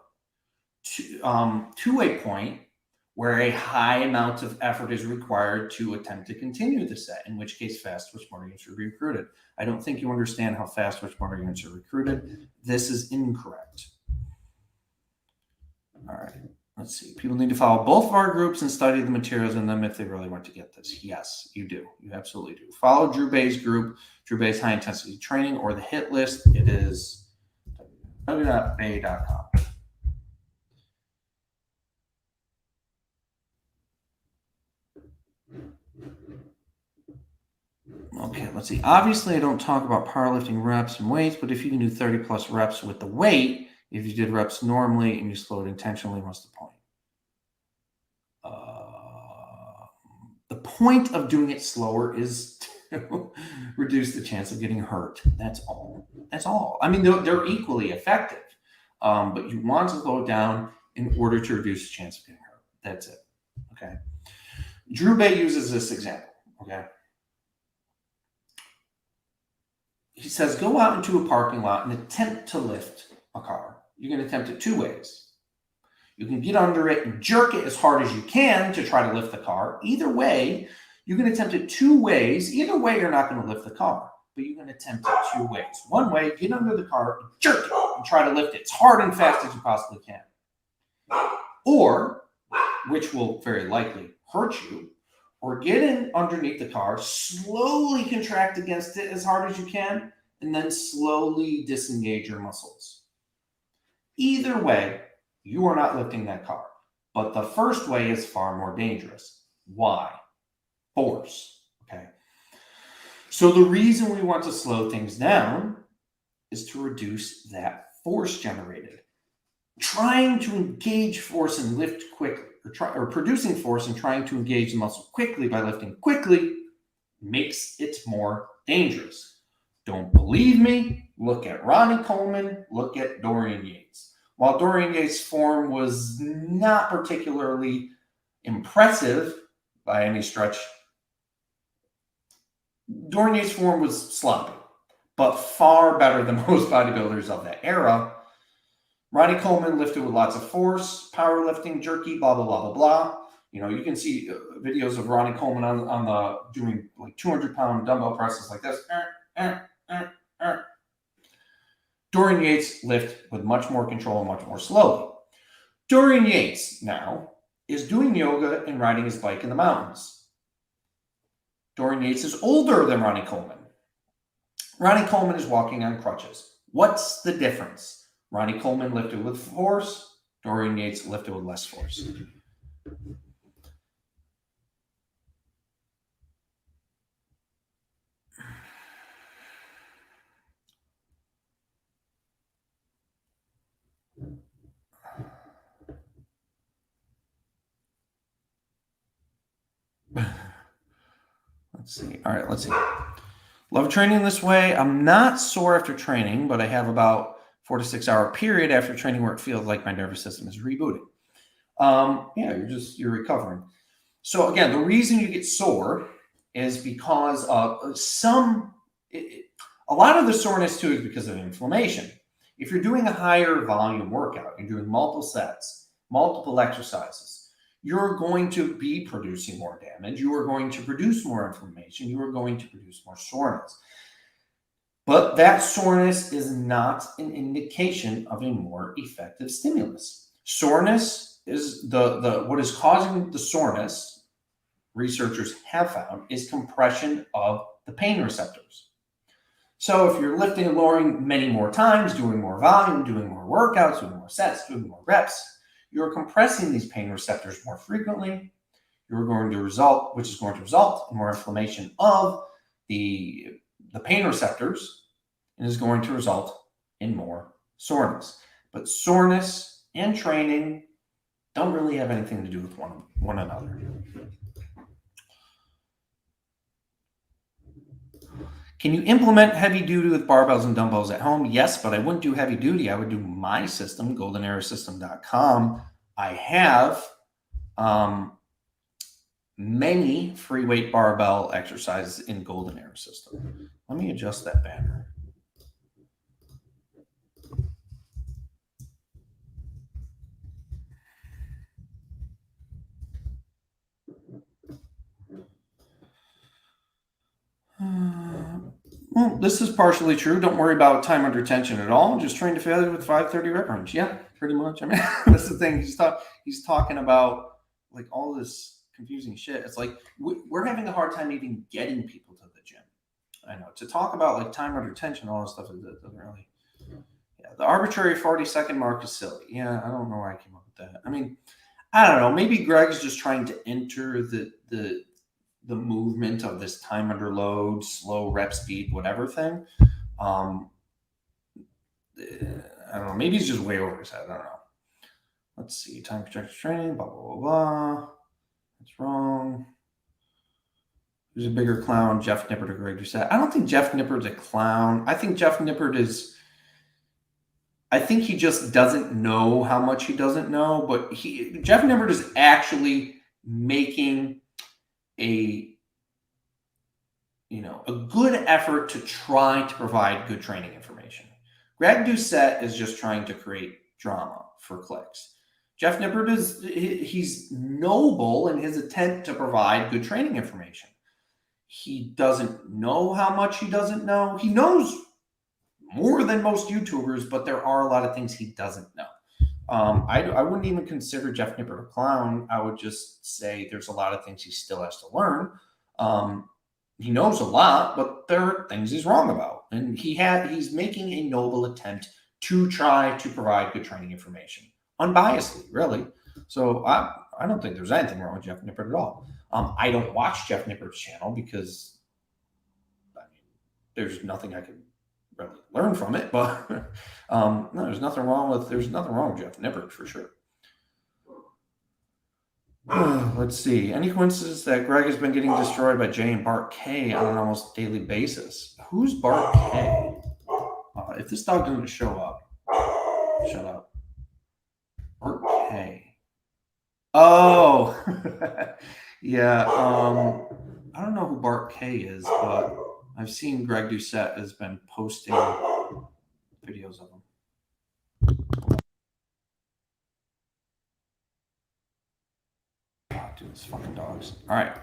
[SPEAKER 1] to a point where a high amount of effort is required to attempt to continue the set, in which case fast twitch motor units are recruited. I don't think you understand how fast twitch motor units are recruited. This is incorrect. All right, let's see. People need to follow both of our groups and study the materials in them if they really want to get this. Yes, you do. You absolutely do. Follow Drew Bay's group, Drew Bay's High Intensity Training, or the hit list. It is www.bay.com. Okay, let's see. Obviously, I don't talk about powerlifting reps and weights, but if you can do 30 plus reps with the weight, if you did reps normally and you slowed intentionally, what's the point? The point of doing it slower is to reduce the chance of getting hurt. That's all. That's all. I mean, they're equally effective, but you want to slow it down in order to reduce the chance of getting hurt. That's it. Okay. Drew Bay uses this example. Okay. He says, go out into a parking lot and attempt to lift a car. You can attempt it two ways. You can get under it and jerk it as hard as you can to try to lift the car. Either way, you can attempt it two ways. Either way, you're not going to lift the car, but you can attempt it two ways. One way, get under the car, and jerk it, and try to lift it as hard and fast as you possibly can. Or, which will very likely hurt you, or get in underneath the car, slowly contract against it as hard as you can, and then slowly disengage your muscles. Either way, you are not lifting that car. But the first way is far more dangerous. Why? Force. Okay. So the reason we want to slow things down is to reduce that force generated. Trying to engage force and lift quickly, or producing force and trying to engage the muscle quickly by lifting quickly makes it more dangerous. Don't believe me? Look at Ronnie Coleman, look at Dorian Yates. While Dorian Yates' form was not particularly impressive by any stretch, Dorian Yates' form was sloppy, but far better than most bodybuilders of that era. Ronnie Coleman lifted with lots of force, powerlifting, jerky, blah, blah, blah, blah, blah. You know, you can see videos of Ronnie Coleman on the doing like 200-pound dumbbell presses like this. Dorian Yates lift with much more control and much more slowly. Dorian Yates now is doing yoga and riding his bike in the mountains. Dorian Yates is older than Ronnie Coleman. Ronnie Coleman is walking on crutches. What's the difference? Ronnie Coleman lifted with force. Dorian Yates lifted with less force. Let's see. All right, let's see. Love training this way. I'm not sore after training, but I have about 4 to 6 hour period after training where it feels like my nervous system is rebooting. Yeah, you're recovering. So again, the reason you get sore is because of a lot of the soreness too is because of inflammation. If you're doing a higher volume workout, you're doing multiple sets, multiple exercises, you're going to be producing more damage. You are going to produce more inflammation. You are going to produce more soreness. But that soreness is not an indication of a more effective stimulus. Soreness is what is causing the soreness, researchers have found, is compression of the pain receptors. So if you're lifting and lowering many more times, doing more volume, doing more workouts, doing more sets, doing more reps, you're compressing these pain receptors more frequently. Which is going to result in more inflammation of the pain receptors, and is going to result in more soreness. But soreness and training don't really have anything to do with one another. Can you implement heavy duty with barbells and dumbbells at home? Yes, but I wouldn't do heavy duty. I would do my system, goldenarrowsystem.com. I have many free weight barbell exercises in Golden Arrow System. Let me adjust that banner. Well, this is partially true. Don't worry about time under tension at all. Just train to failure with 530 rep range. Yeah, pretty much. I mean, that's the thing. He's talking about like all this confusing shit. It's like we're having a hard time even getting people to the gym. I know, to talk about like time under tension, all this stuff, it doesn't really. Yeah, the arbitrary 40-second mark is silly. Yeah, I don't know why I came up with that. I mean, I don't know. Maybe Greg's just trying to enter the movement of this time under load, slow rep speed, whatever thing. I don't know. Maybe he's just way over his head. I don't know. Let's see. Time projected training, blah, blah, blah, blah. That's wrong. Who's a bigger clown, Jeff Nippert or Greg Doucette? I don't think Jeff Nippert's a clown. I think Jeff Nippert is... I think he just doesn't know how much he doesn't know, but Jeff Nippert is actually making a good effort to try to provide good training information. Greg Doucette is just trying to create drama for clicks. Jeff Nippert he's noble in his attempt to provide good training information. He doesn't know how much he doesn't know. He knows more than most YouTubers, but there are a lot of things he doesn't know. I wouldn't even consider Jeff Nippert a clown. I would just say there's a lot of things he still has to learn. He knows a lot, but there are things he's wrong about. And he's making a noble attempt to try to provide good training information. Unbiasedly, really. So I don't think there's anything wrong with Jeff Nippert at all. I don't watch Jeff Nippert's channel because there's nothing I can really learn from it. But no, there's nothing wrong with Jeff Nippert for sure. Let's see. Any coincidence that Greg has been getting destroyed by Jay and Bart K on an almost daily basis? Who's Bart K? If this dog doesn't show up, shut up. Bart K. Oh, yeah. I don't know who Bart K is, but I've seen Greg Doucette has been posting videos of him. Dude, these fucking dogs. All right.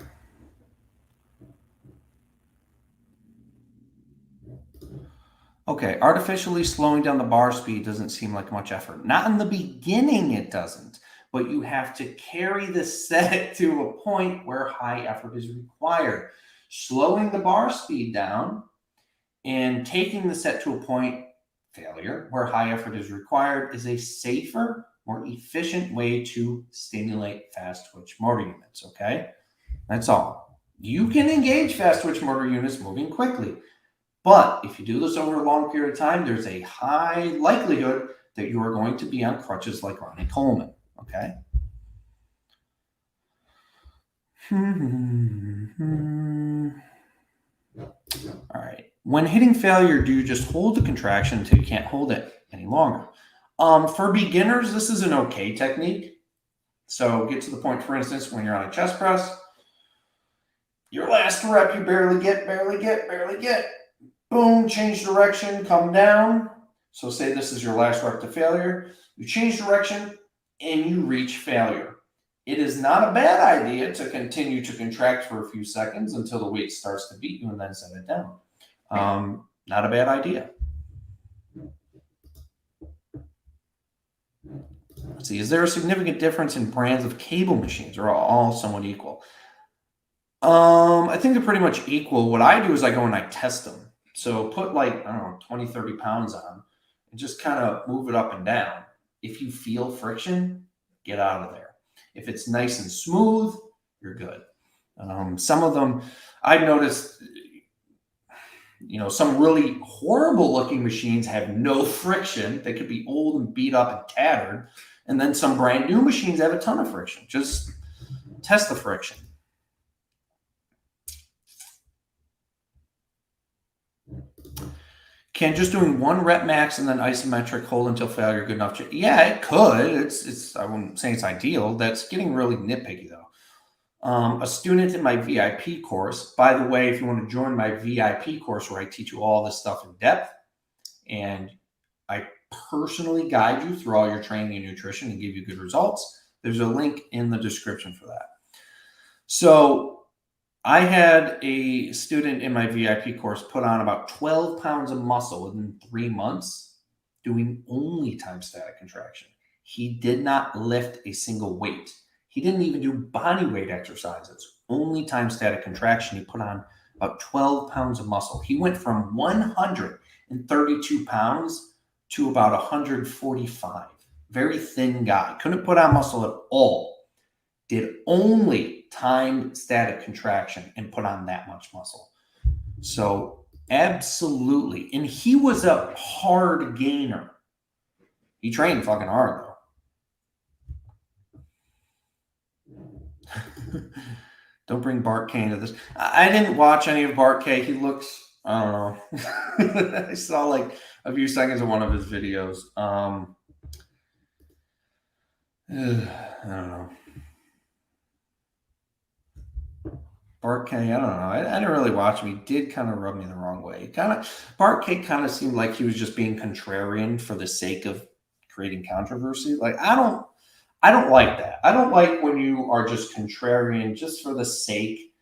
[SPEAKER 1] Okay, artificially slowing down the bar speed doesn't seem like much effort. Not in the beginning, it doesn't. But you have to carry the set to a point where high effort is required. Slowing the bar speed down and taking the set to a point, failure, where high effort is required is a safer, more efficient way to stimulate fast twitch motor units, okay? That's all. You can engage fast twitch motor units moving quickly, but if you do this over a long period of time, there's a high likelihood that you are going to be on crutches like Ronnie Coleman, okay? All right. When hitting failure, do you just hold the contraction until you can't hold it any longer? For beginners, this is an okay technique. So get to the point, for instance, when you're on a chest press, your last rep, you barely get. Boom, change direction, come down. So say this is your last rep to failure. You change direction and you reach failure. It is not a bad idea to continue to contract for a few seconds until the weight starts to beat you and then set it down. Not a bad idea. Let's see, is there a significant difference in brands of cable machines, or are all somewhat equal? I think they're pretty much equal. What I do is I go and I test them. So put like, I don't know, 20, 30 pounds on and just kind of move it up and down. If you feel friction, get out of there. If it's nice and smooth, you're good. Some of them, I've noticed, some really horrible looking machines have no friction. They could be old and beat up and tattered. And then some brand new machines have a ton of friction. Just test the friction. Can just doing 1 rep max and then isometric hold until failure good enough? Yeah, it could. It's I wouldn't say it's ideal. That's getting really nitpicky though. A student in my VIP course, by the way, if you want to join my VIP course where I teach you all this stuff in depth and I personally guide you through all your training and nutrition and give you good results, there's a link in the description for that. So I had a student in my VIP course put on about 12 pounds of muscle within 3 months doing only time static contraction. He did not lift a single weight. He didn't even do body weight exercises, only time static contraction. He put on about 12 pounds of muscle. He went from 132 pounds to about 145. Very thin guy. Couldn't put on muscle at all. Did only time static contraction and put on that much muscle. So absolutely. And he was a hard gainer. He trained fucking hard though. Don't bring Bart K into this. I didn't watch any of Bart K. He looks, I don't know. I saw like a few seconds of one of his videos. I don't know. Bart K, I don't know. I didn't really watch him. He did kind of rub me the wrong way. Bart K kind of seemed like he was just being contrarian for the sake of creating controversy. Like I don't like that. I don't like when you are just contrarian just for the sake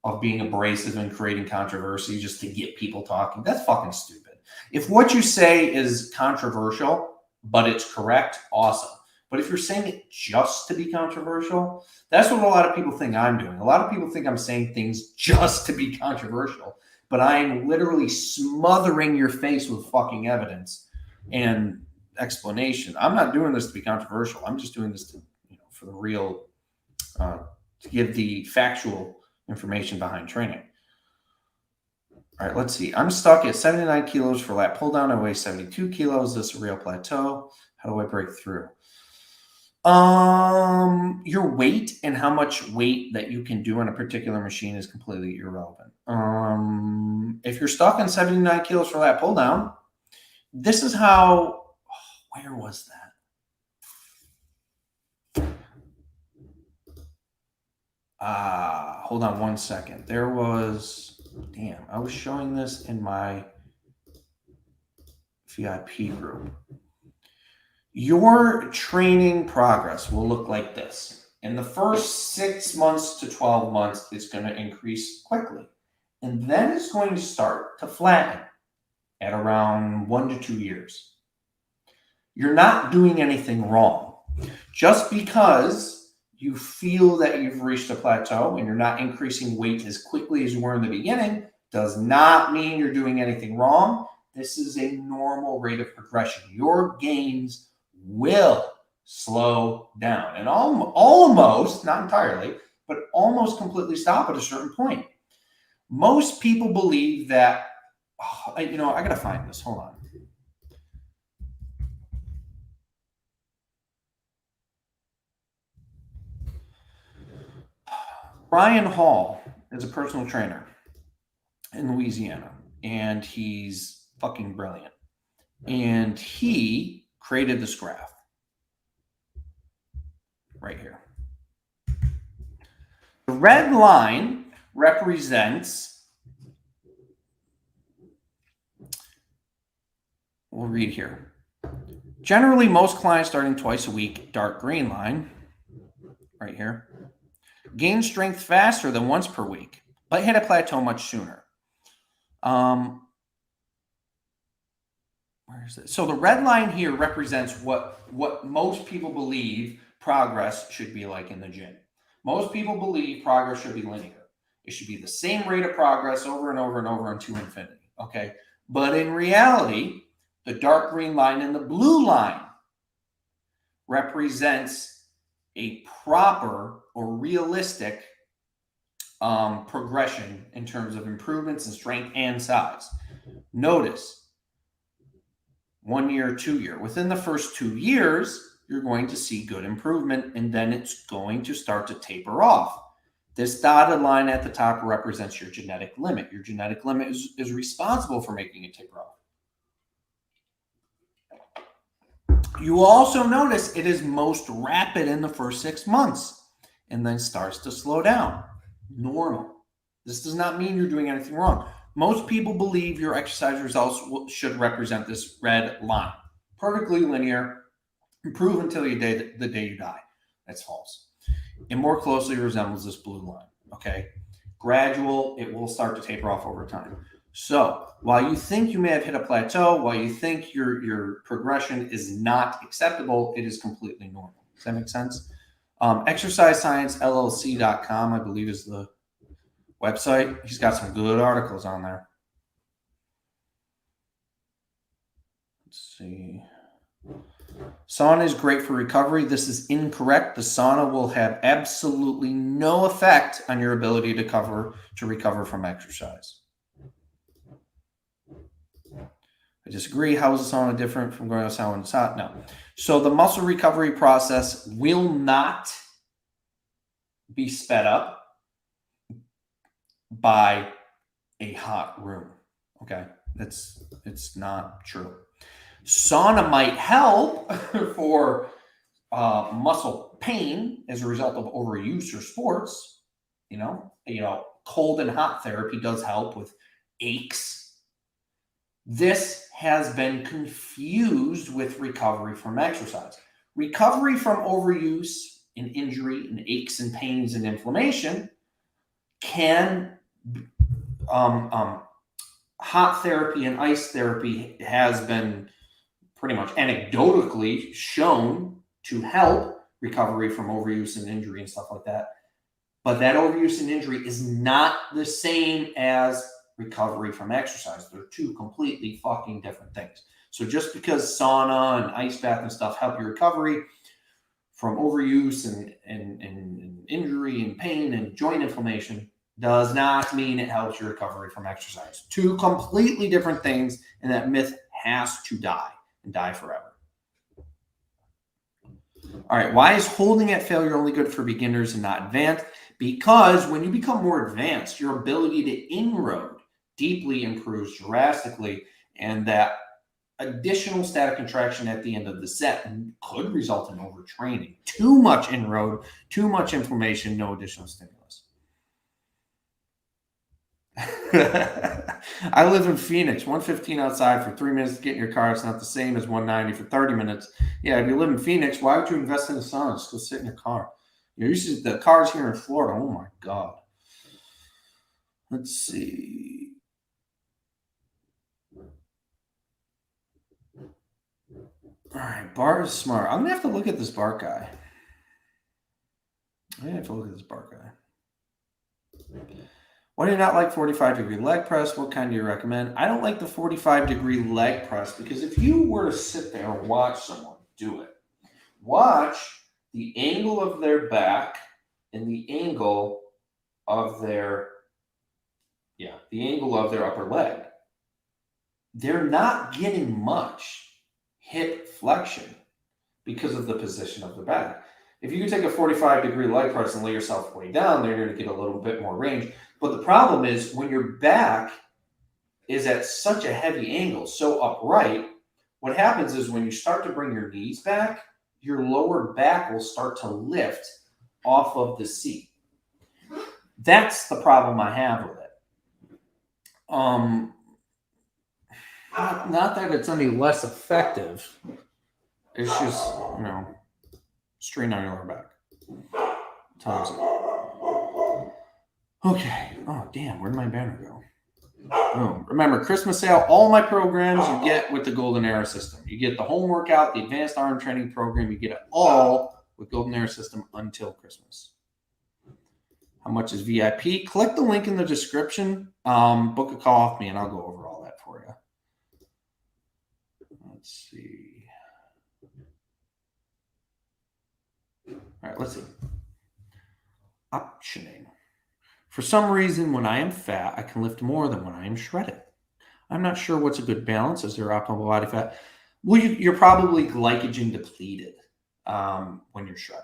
[SPEAKER 1] of being abrasive and creating controversy just to get people talking. That's fucking stupid. If what you say is controversial, but it's correct, awesome. But if you're saying it just to be controversial, that's what a lot of people think I'm doing. A lot of people think I'm saying things just to be controversial, but I'm literally smothering your face with fucking evidence and explanation. I'm not doing this to be controversial. I'm just doing this to, for the real, to give the factual information behind training. All right, let's see. I'm stuck at 79 kilos for lat pull down. I weigh 72 kilos. Is this a real plateau? How do I break through? Your weight and how much weight that you can do on a particular machine is completely irrelevant. If you're stuck on 79 kilos for lat pull down, this is how, where was that? Hold on one second. There was, damn, I was showing this in my VIP group. Your training progress will look like this. In the first 6 months to 12 months, it's going to increase quickly. And then it's going to start to flatten at around 1 to 2 years. You're not doing anything wrong. Just because you feel that you've reached a plateau and you're not increasing weight as quickly as you were in the beginning does not mean you're doing anything wrong. This is a normal rate of progression. Your gains will slow down and almost, not entirely, but almost completely stop at a certain point. Most people believe that, I got to find this. Hold on. Ryan Hall is a personal trainer in Louisiana, and he's fucking brilliant. And he created this graph right here. The red line represents, we'll read here. Generally, most clients starting twice a week, dark green line right here, gain strength faster than once per week, but hit a plateau much sooner. Where is it? So the red line here represents what most people believe progress should be like in the gym. Most people believe progress should be linear. It should be the same rate of progress over and over and over into infinity. Okay. But in reality, the dark green line and the blue line represents a proper or realistic progression in terms of improvements in strength and size. Notice 1 year, 2 year. Within the first 2 years, you're going to see good improvement, and then it's going to start to taper off. This dotted line at the top represents your genetic limit. Your genetic limit is responsible for making it taper off. You will also notice it is most rapid in the first 6 months and then starts to slow down. Normal. This does not mean you're doing anything wrong. Most people believe your exercise results should represent this red line. Perfectly linear, improve until the day you die. That's false. It more closely resembles this blue line, okay? Gradual, it will start to taper off over time. So while you think you may have hit a plateau, while you think your progression is not acceptable, it is completely normal. Does that make sense? ExerciseScienceLLC.com, I believe, is the website. He's got some good articles on there. Let's see. Sauna is great for recovery. This is incorrect. The sauna will have absolutely no effect on your ability to recover from exercise. I disagree. How is the sauna different from going to sauna when it's hot? No. So the muscle recovery process will not be sped up by a hot room. Okay, it's not true. Sauna might help for muscle pain as a result of overuse or sports. You know, cold and hot therapy does help with aches. This has been confused with recovery from exercise. Recovery from overuse and injury and aches and pains and inflammation can hot therapy and ice therapy has been pretty much anecdotally shown to help recovery from overuse and injury and stuff like that. But that overuse and injury is not the same as recovery from exercise. They're two completely fucking different things. So just because sauna and ice bath and stuff help your recovery from overuse and injury and pain and joint inflammation does not mean it helps your recovery from exercise. Two completely different things, and that myth has to die and die forever. All right, why is holding at failure only good for beginners and not advanced? Because when you become more advanced, your ability to inroad deeply improves drastically, and that additional static contraction at the end of the set could result in overtraining. Too much inroad, too much inflammation, no additional stimulus. I live in Phoenix. 115 outside for 3 minutes to get in your car. It's not the same as 190 for 30 minutes. Yeah, if you live in Phoenix, why would you invest in a sauna? Just go sit in your car. Usually the cars here in Florida. Oh my God. Let's see. All right, Bart is smart. I'm gonna have to look at this Bart guy. Why do you not like 45-degree leg press? What kind do you recommend? I don't like the 45-degree leg press because if you were to sit there and watch someone do it, watch the angle of their back and the angle of their upper leg. They're not getting much hip flexion because of the position of the back. If you can take a 45-degree leg press and lay yourself way down, then you're going to get a little bit more range. But the problem is when your back is at such a heavy angle, so upright, what happens is when you start to bring your knees back, your lower back will start to lift off of the seat. That's the problem I have with it. Not that it's any less effective. It's just, strain on your lower back. Okay. Oh, damn. Where'd my banner go? Oh, remember, Christmas sale, all my programs you get with the Golden Era system. You get the home workout, the advanced arm training program. You get it all with Golden Era system until Christmas. How much is VIP? Click the link in the description. Book a call with me, and I'll go over all that for you. Let's see. All right, let's see. Optioning. For some reason, when I am fat, I can lift more than when I am shredded. I'm not sure what's a good balance. Is there optimal body fat? Well, you're probably glycogen depleted when you're shredded.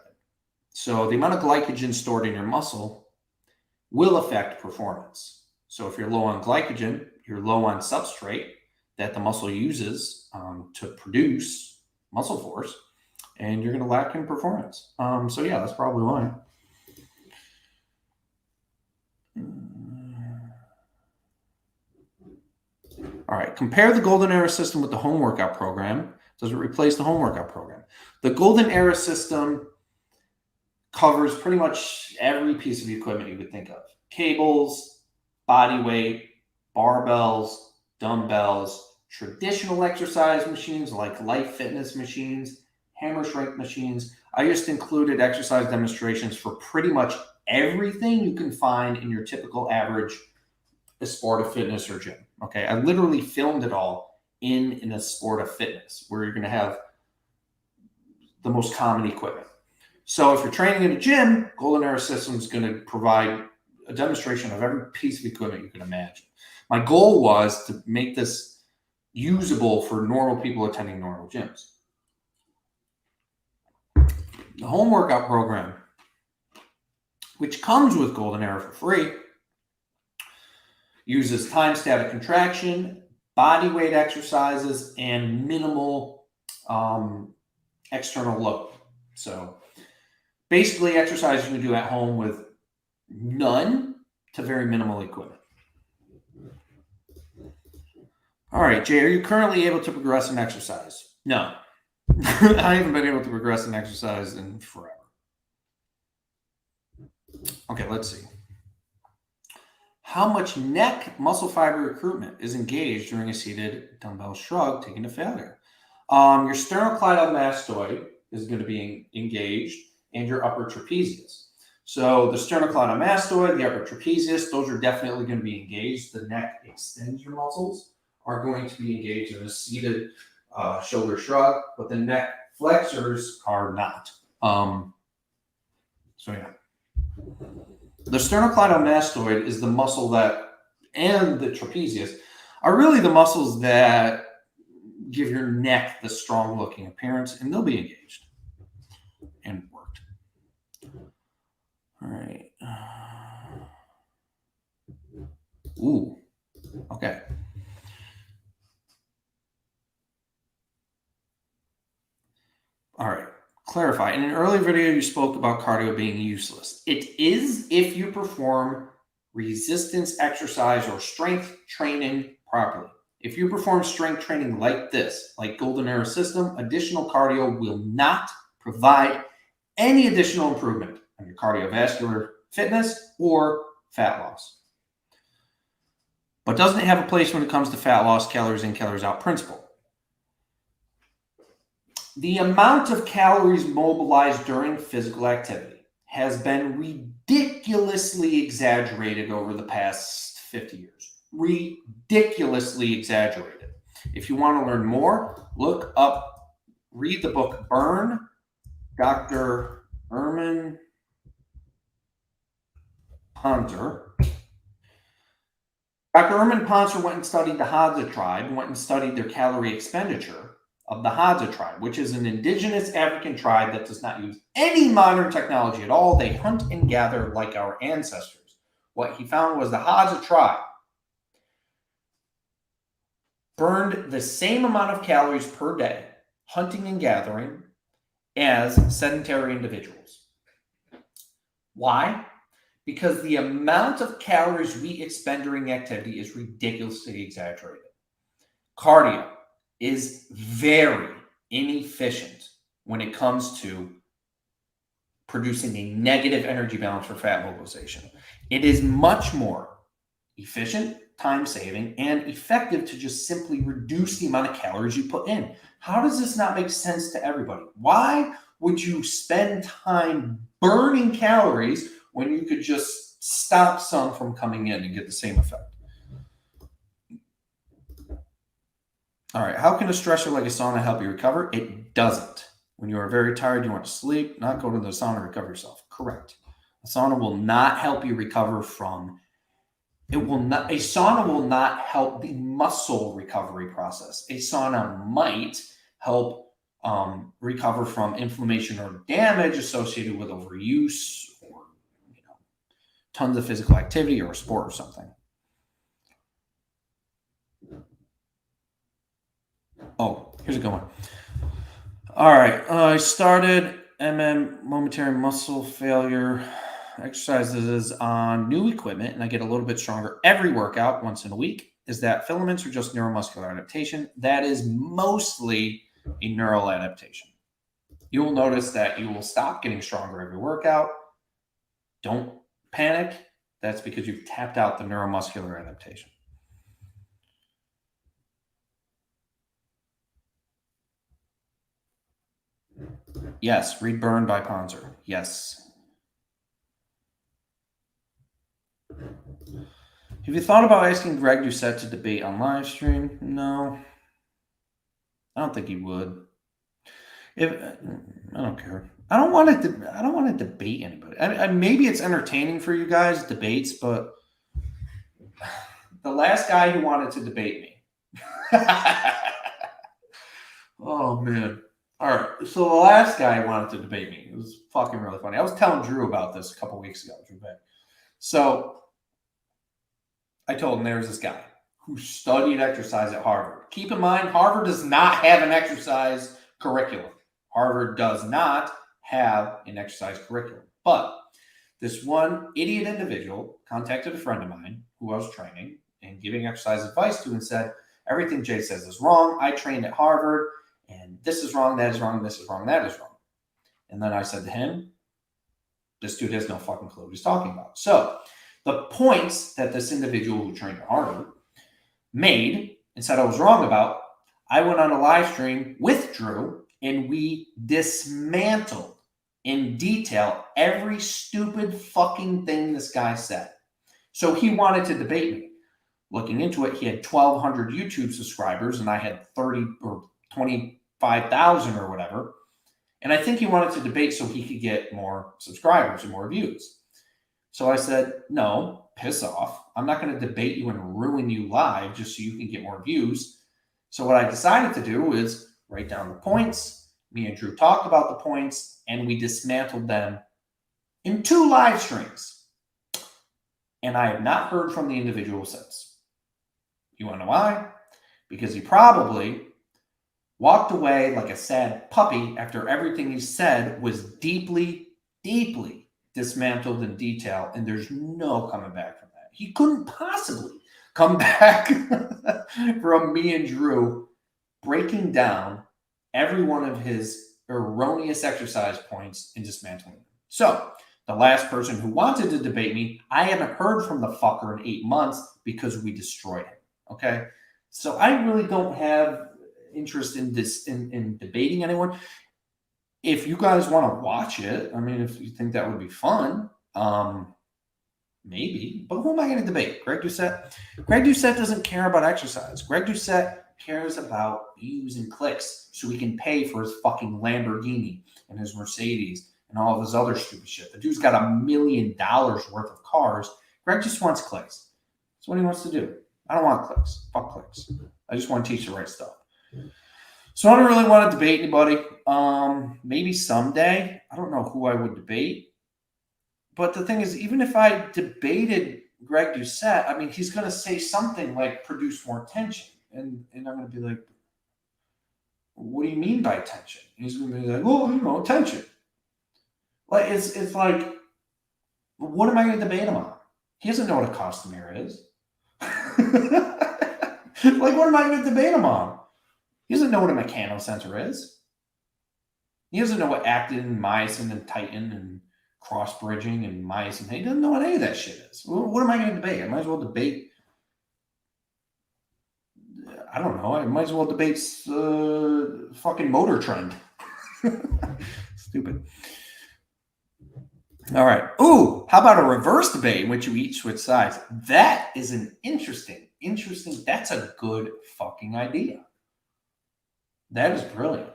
[SPEAKER 1] So the amount of glycogen stored in your muscle will affect performance. So if you're low on glycogen, you're low on substrate that the muscle uses to produce muscle force, and you're going to lack in performance. So yeah, that's probably why. All right, compare the Golden Era system with the home workout program. Does it replace the home workout program? The Golden Era system covers pretty much every piece of equipment you could think of. Cables, body weight, barbells, dumbbells, traditional exercise machines like Life Fitness machines, hammer strength machines. I just included exercise demonstrations for pretty much everything you can find in your typical average sport of fitness or gym. Okay, I literally filmed it all in a sport of fitness where you're going to have the most common equipment. So if you're training in a gym, Golden Era System is going to provide a demonstration of every piece of equipment you can imagine. My goal was to make this usable for normal people attending normal gyms. The home workout program, which comes with Golden Era for free, uses time static contraction, body weight exercises, and minimal external load. So basically exercise you can do at home with none to very minimal equipment. All right, Jay, are you currently able to progress in exercise? No. I haven't been able to progress in exercise in forever. Okay, let's see. How much neck muscle fiber recruitment is engaged during a seated dumbbell shrug taken to failure? Your sternocleidomastoid is going to be engaged and your upper trapezius. So the sternocleidomastoid, the upper trapezius, those are definitely going to be engaged. The neck extension muscles are going to be engaged in a seated shoulder shrug, but the neck flexors are not. So yeah. The sternocleidomastoid is the muscle that, and the trapezius, are really the muscles that give your neck the strong looking appearance, and they'll be engaged and worked. All right. Ooh, okay. All right. Clarify. In an earlier video, you spoke about cardio being useless. It is if you perform resistance exercise or strength training properly. If you perform strength training like this, like Golden Era System, additional cardio will not provide any additional improvement on your cardiovascular fitness or fat loss. But doesn't it have a place when it comes to fat loss, calories in, calories out principle? The amount of calories mobilized during physical activity has been ridiculously exaggerated over the past 50 years. Ridiculously exaggerated. If you want to learn more, read the book Burn, Dr. Erman Ponzer. Dr. Erman Ponzer went and studied the Hadza tribe, went and studied their calorie expenditure of the Hadza tribe, which is an indigenous African tribe that does not use any modern technology at all. They hunt and gather like our ancestors. What he found was the Hadza tribe burned the same amount of calories per day hunting and gathering as sedentary individuals. Why? Because the amount of calories we expend during activity is ridiculously exaggerated. Cardio is very inefficient when it comes to producing a negative energy balance for fat mobilization. It is much more efficient, time-saving, and effective to just simply reduce the amount of calories you put in. How does this not make sense to everybody? Why would you spend time burning calories when you could just stop some from coming in and get the same effect? All right, how can a stressor like a sauna help you recover? It doesn't. When you are very tired, you want to sleep, not go to the sauna to recover yourself. Correct. A sauna will not help you recover from, a sauna will not help the muscle recovery process. A sauna might help recover from inflammation or damage associated with overuse or tons of physical activity or a sport or something. Oh, here's a good one. All right. I started momentary muscle failure exercises on new equipment, and I get a little bit stronger every workout once in a week. Is that filaments or just neuromuscular adaptation? That is mostly a neural adaptation. You will notice that you will stop getting stronger every workout. Don't panic. That's because you've tapped out the neuromuscular adaptation. Yes, read Burn by Ponzer. Yes. Have you thought about asking Greg Doucette to debate on live stream? No. I don't think he would. If I don't care. I don't want to debate anybody. Maybe it's entertaining for you guys, debates, but the last guy who wanted to debate me. Oh man. All right. So the last guy who wanted to debate me. It was fucking really funny. I was telling Drew about this a couple weeks ago, Drew Beck. So I told him there was this guy who studied exercise at Harvard. Keep in mind, Harvard does not have an exercise curriculum. Harvard does not have an exercise curriculum. But this one idiot individual contacted a friend of mine who I was training and giving exercise advice to and said, everything Jay says is wrong. I trained at Harvard and this is wrong, that is wrong, this is wrong, that is wrong. And then I said to him, this dude has no fucking clue what he's talking about. So the points that this individual who trained at Harvard made and said I was wrong about, I went on a live stream with Drew and we dismantled in detail every stupid fucking thing this guy said. So he wanted to debate me. Looking into it, he had 1,200 YouTube subscribers and I had 30 or 25,000 or whatever. And I think he wanted to debate so he could get more subscribers and more views. So I said, no, piss off. I'm not going to debate you and ruin you live just so you can get more views. So what I decided to do is write down the points. Me and Drew talked about the points and we dismantled them in 2 live streams. And I have not heard from the individual since. You want to know why? Because he probably walked away like a sad puppy after everything he said was deeply, deeply dismantled in detail, and there's no coming back from that. He couldn't possibly come back from me and Drew breaking down every one of his erroneous exercise points and dismantling them. So the last person who wanted to debate me, I haven't heard from the fucker in 8 months because we destroyed him. Okay. So I really don't have interest in this, in debating anyone. If you guys want to watch it, I mean, if you think that would be fun, maybe. But who am I going to debate? Greg Doucette? Greg Doucette doesn't care about exercise. Greg Doucette cares about views and clicks so he can pay for his fucking Lamborghini and his Mercedes and all of his other stupid shit. The dude's got $1 million worth of cars. Greg just wants clicks. That's what he wants to do. I don't want clicks. Fuck clicks. I just want to teach the right stuff. So I don't really want to debate anybody. Maybe someday. I don't know who I would debate. But the thing is, even if I debated Greg Doucette, I mean, he's going to say something like produce more tension. And I'm going to be like, what do you mean by tension? And he's going to be like, well, tension. Like, it's like, what am I going to debate him on? He doesn't know what a costomer is. Like, what am I going to debate him on? He doesn't know what a mechanosensor is. He doesn't know what actin and myosin and titin and cross bridging and myosin. He doesn't know what any of that shit is. What am I going to debate? I might as well debate. I don't know. I might as well debate fucking Motor Trend. Stupid. All right. Ooh, how about a reverse debate in which you each switch sides? That is an interesting. That's a good fucking idea. That is brilliant.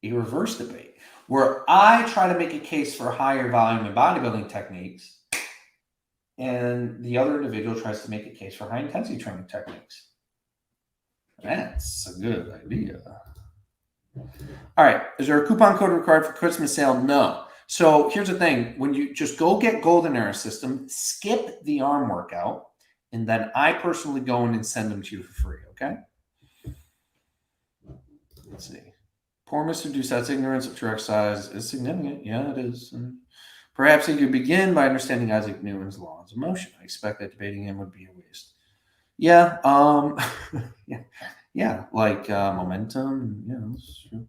[SPEAKER 1] A reverse debate where I try to make a case for higher volume and bodybuilding techniques, and the other individual tries to make a case for high intensity training techniques. That's a good idea. All right. Is there a coupon code required for Christmas sale? No. So here's the thing. When you just go get Golden Era System, skip the arm workout, and then I personally go in and send them to you for free. Okay. Let's see. Poor Mr. Doucette's ignorance of true exercise is significant. Yeah, it is. Perhaps he could begin by understanding Isaac Newton's laws of motion. I expect that debating him would be a waste. Yeah, yeah, like momentum. Yeah, that's true.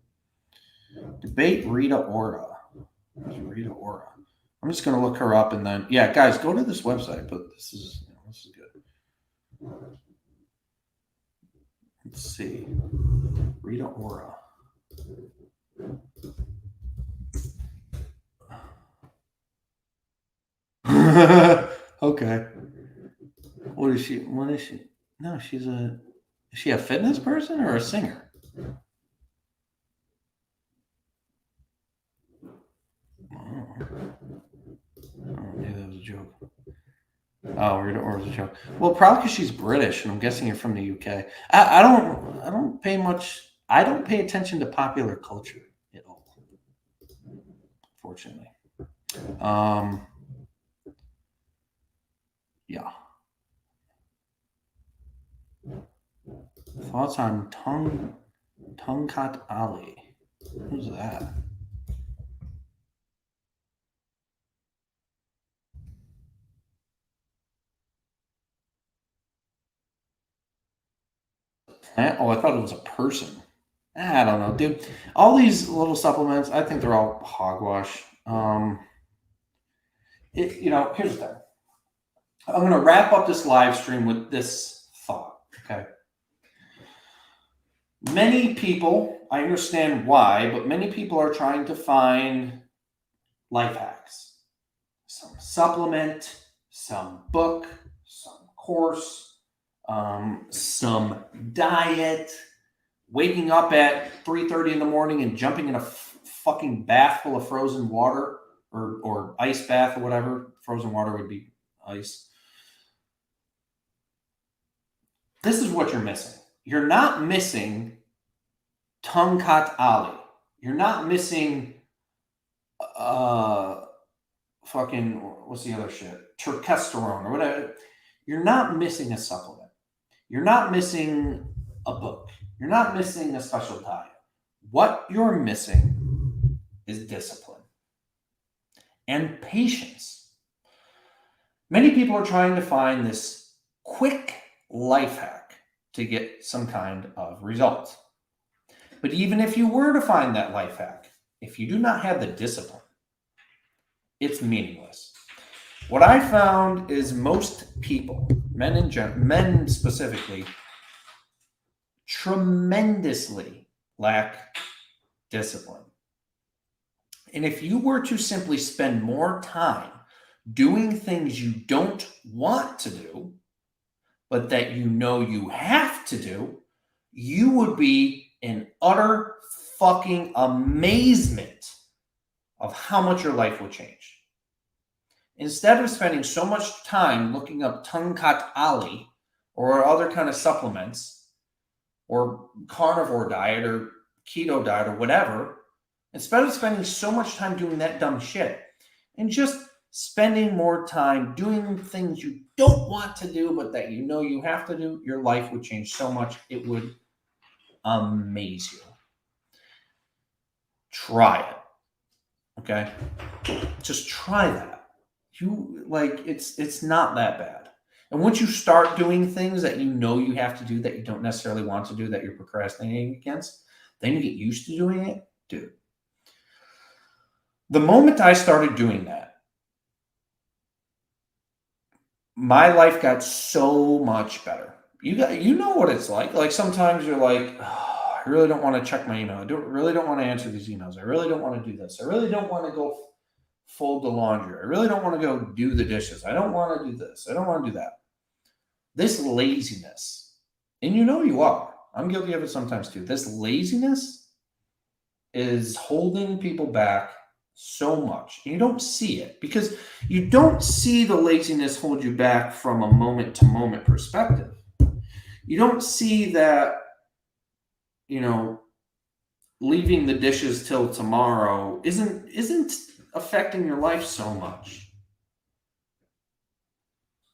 [SPEAKER 1] Debate Rita Ora. Who's Rita Ora? I'm just gonna look her up and then guys, go to this website. But this is good. Let's see, Rita Ora. Okay. What is she? What is she? No, she's a. Is she a fitness person or a singer? Oh, maybe that was a joke. Oh, Rita Ora's a joke. Well, probably because she's British, and I'm guessing you're from the UK. I don't pay much. I don't pay attention to popular culture at all, fortunately. Yeah. Thoughts on Tongkat Ali? Who's that? Oh, I thought it was a person. I don't know, dude. All these little supplements, I think they're all hogwash. Here's the thing. I'm going to wrap up this live stream with this thought. Okay. Many people, I understand why, but many people are trying to find life hacks. Some supplement, some book, some course, some diet, waking up at 3:30 in the morning and jumping in a fucking bath full of frozen water or ice bath or whatever. Frozen water would be ice. This is what you're missing. You're not missing Tongkat Ali. You're not missing fucking, what's the other shit? Turkesterone or whatever. You're not missing a supplement. You're not missing a book. You're not missing a special diet. What you're missing is discipline and patience. Many people are trying to find this quick life hack to get some kind of result. But even if you were to find that life hack, if you do not have the discipline, it's meaningless. What I found is most people, men specifically, tremendously lack discipline. And if you were to simply spend more time doing things you don't want to do, but that you know you have to do, you would be in utter fucking amazement of how much your life would change. Instead of spending so much time looking up Tongkat Ali or other kind of supplements or carnivore diet or keto diet or whatever, instead of spending so much time doing that dumb shit and just spending more time doing things you don't want to do, but that you know you have to do, your life would change so much. It would amaze you. Try it. Okay? Just try that. It's not that bad. And once you start doing things that you know you have to do that you don't necessarily want to do, that you're procrastinating against, then you get used to doing it, dude. The moment I started doing that, my life got so much better. You know what it's like. Like sometimes you're like, oh, I really don't want to check my email. I really don't want to answer these emails. I really don't want to do this. I really don't want to go fold the laundry. I really don't want to go do the dishes. I don't want to do this. I don't want to do that. This laziness, and you know you are. I'm guilty of it sometimes too. This laziness is holding people back so much. And you don't see it because you don't see the laziness hold you back from a moment to moment perspective. You don't see that, leaving the dishes till tomorrow isn't affecting your life so much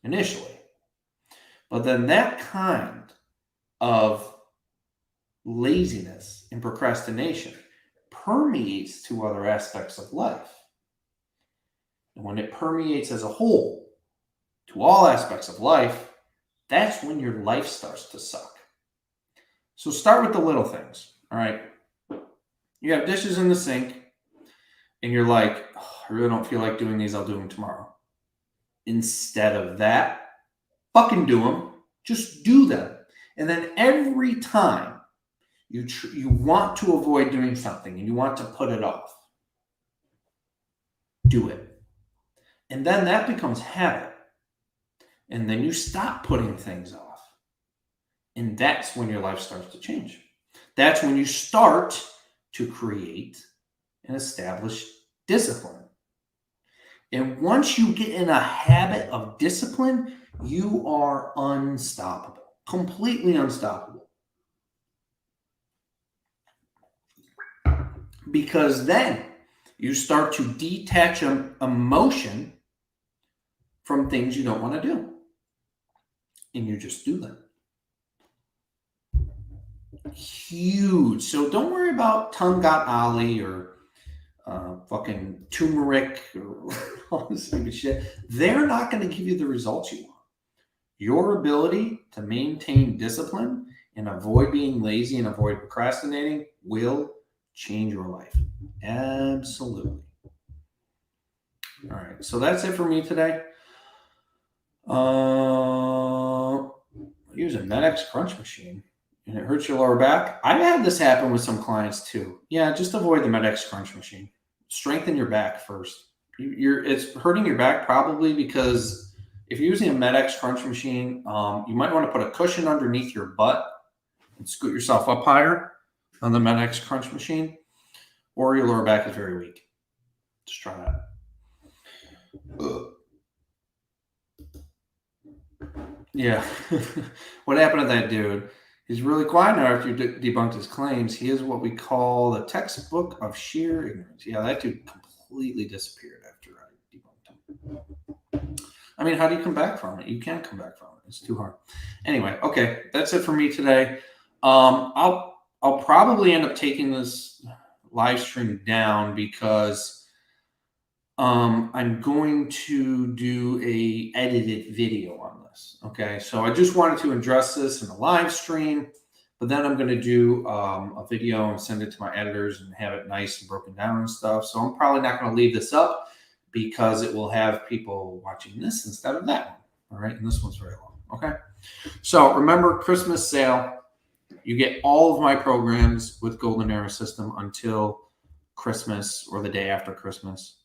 [SPEAKER 1] initially. But then that kind of laziness and procrastination permeates to other aspects of life. And when it permeates as a whole to all aspects of life, that's when your life starts to suck. So start with the little things, all right? You have dishes in the sink, and you're like, oh, I really don't feel like doing these. I'll do them tomorrow. Instead of that, fucking do them. Just do them. And then every time you want to avoid doing something and you want to put it off, do it. And then that becomes habit. And then you stop putting things off. And that's when your life starts to change. That's when you start to create and establish discipline. And once you get in a habit of discipline, you are unstoppable, completely unstoppable. Because then you start to detach emotion from things you don't want to do. And you just do them. Huge. So don't worry about tongue got ollie or fucking turmeric or all this stupid shit. They're not going to give you the results you want. Your ability to maintain discipline and avoid being lazy and avoid procrastinating will change your life. Absolutely. All right. So that's it for me today. Use a MedX crunch machine and it hurts your lower back. I've had this happen with some clients too. Yeah, just avoid the MedX crunch machine. Strengthen your back first. It's hurting your back probably because if you're using a MedX crunch machine, you might want to put a cushion underneath your butt and scoot yourself up higher on the MedX crunch machine, or your lower back is very weak. Just try that. Ugh. Yeah. What happened to that dude? He's really quiet now after you debunked his claims. He is what we call the textbook of sheer ignorance. Yeah, that dude completely disappeared after I debunked him. I mean, how do you come back from it? You can't come back from it. It's too hard. Anyway, okay, that's it for me today. I'll probably end up taking this live stream down because I'm going to do a edited video on this. Okay, so I just wanted to address this in a live stream, but then I'm going to do a video and send it to my editors and have it nice and broken down and stuff. So I'm probably not going to leave this up because it will have people watching this instead of that one. All right, and this one's very long. Okay, so remember Christmas sale. You get all of my programs with Golden Era System until Christmas or the day after Christmas.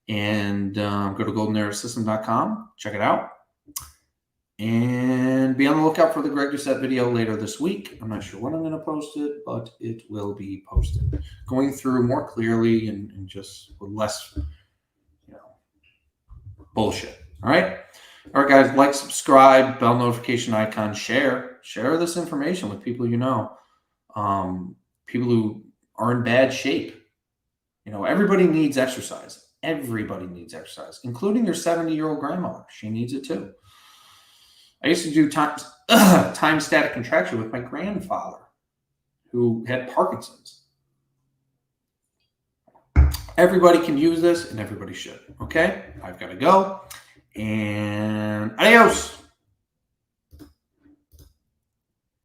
[SPEAKER 1] And go to goldenerasystem.com, check it out. And be on the lookout for the Greg Doucette video later this week. I'm not sure when I'm going to post it, but it will be posted. Going through more clearly and just with less, bullshit. All right? All right, guys, like, subscribe, bell notification icon, share. Share this information with people you know. People who are in bad shape. Everybody needs exercise. Everybody needs exercise, including your 70-year-old grandmother. She needs it too. I used to do time static contraction with my grandfather who had Parkinson's. Everybody can use this and everybody should. Okay, I've got to go. And adios.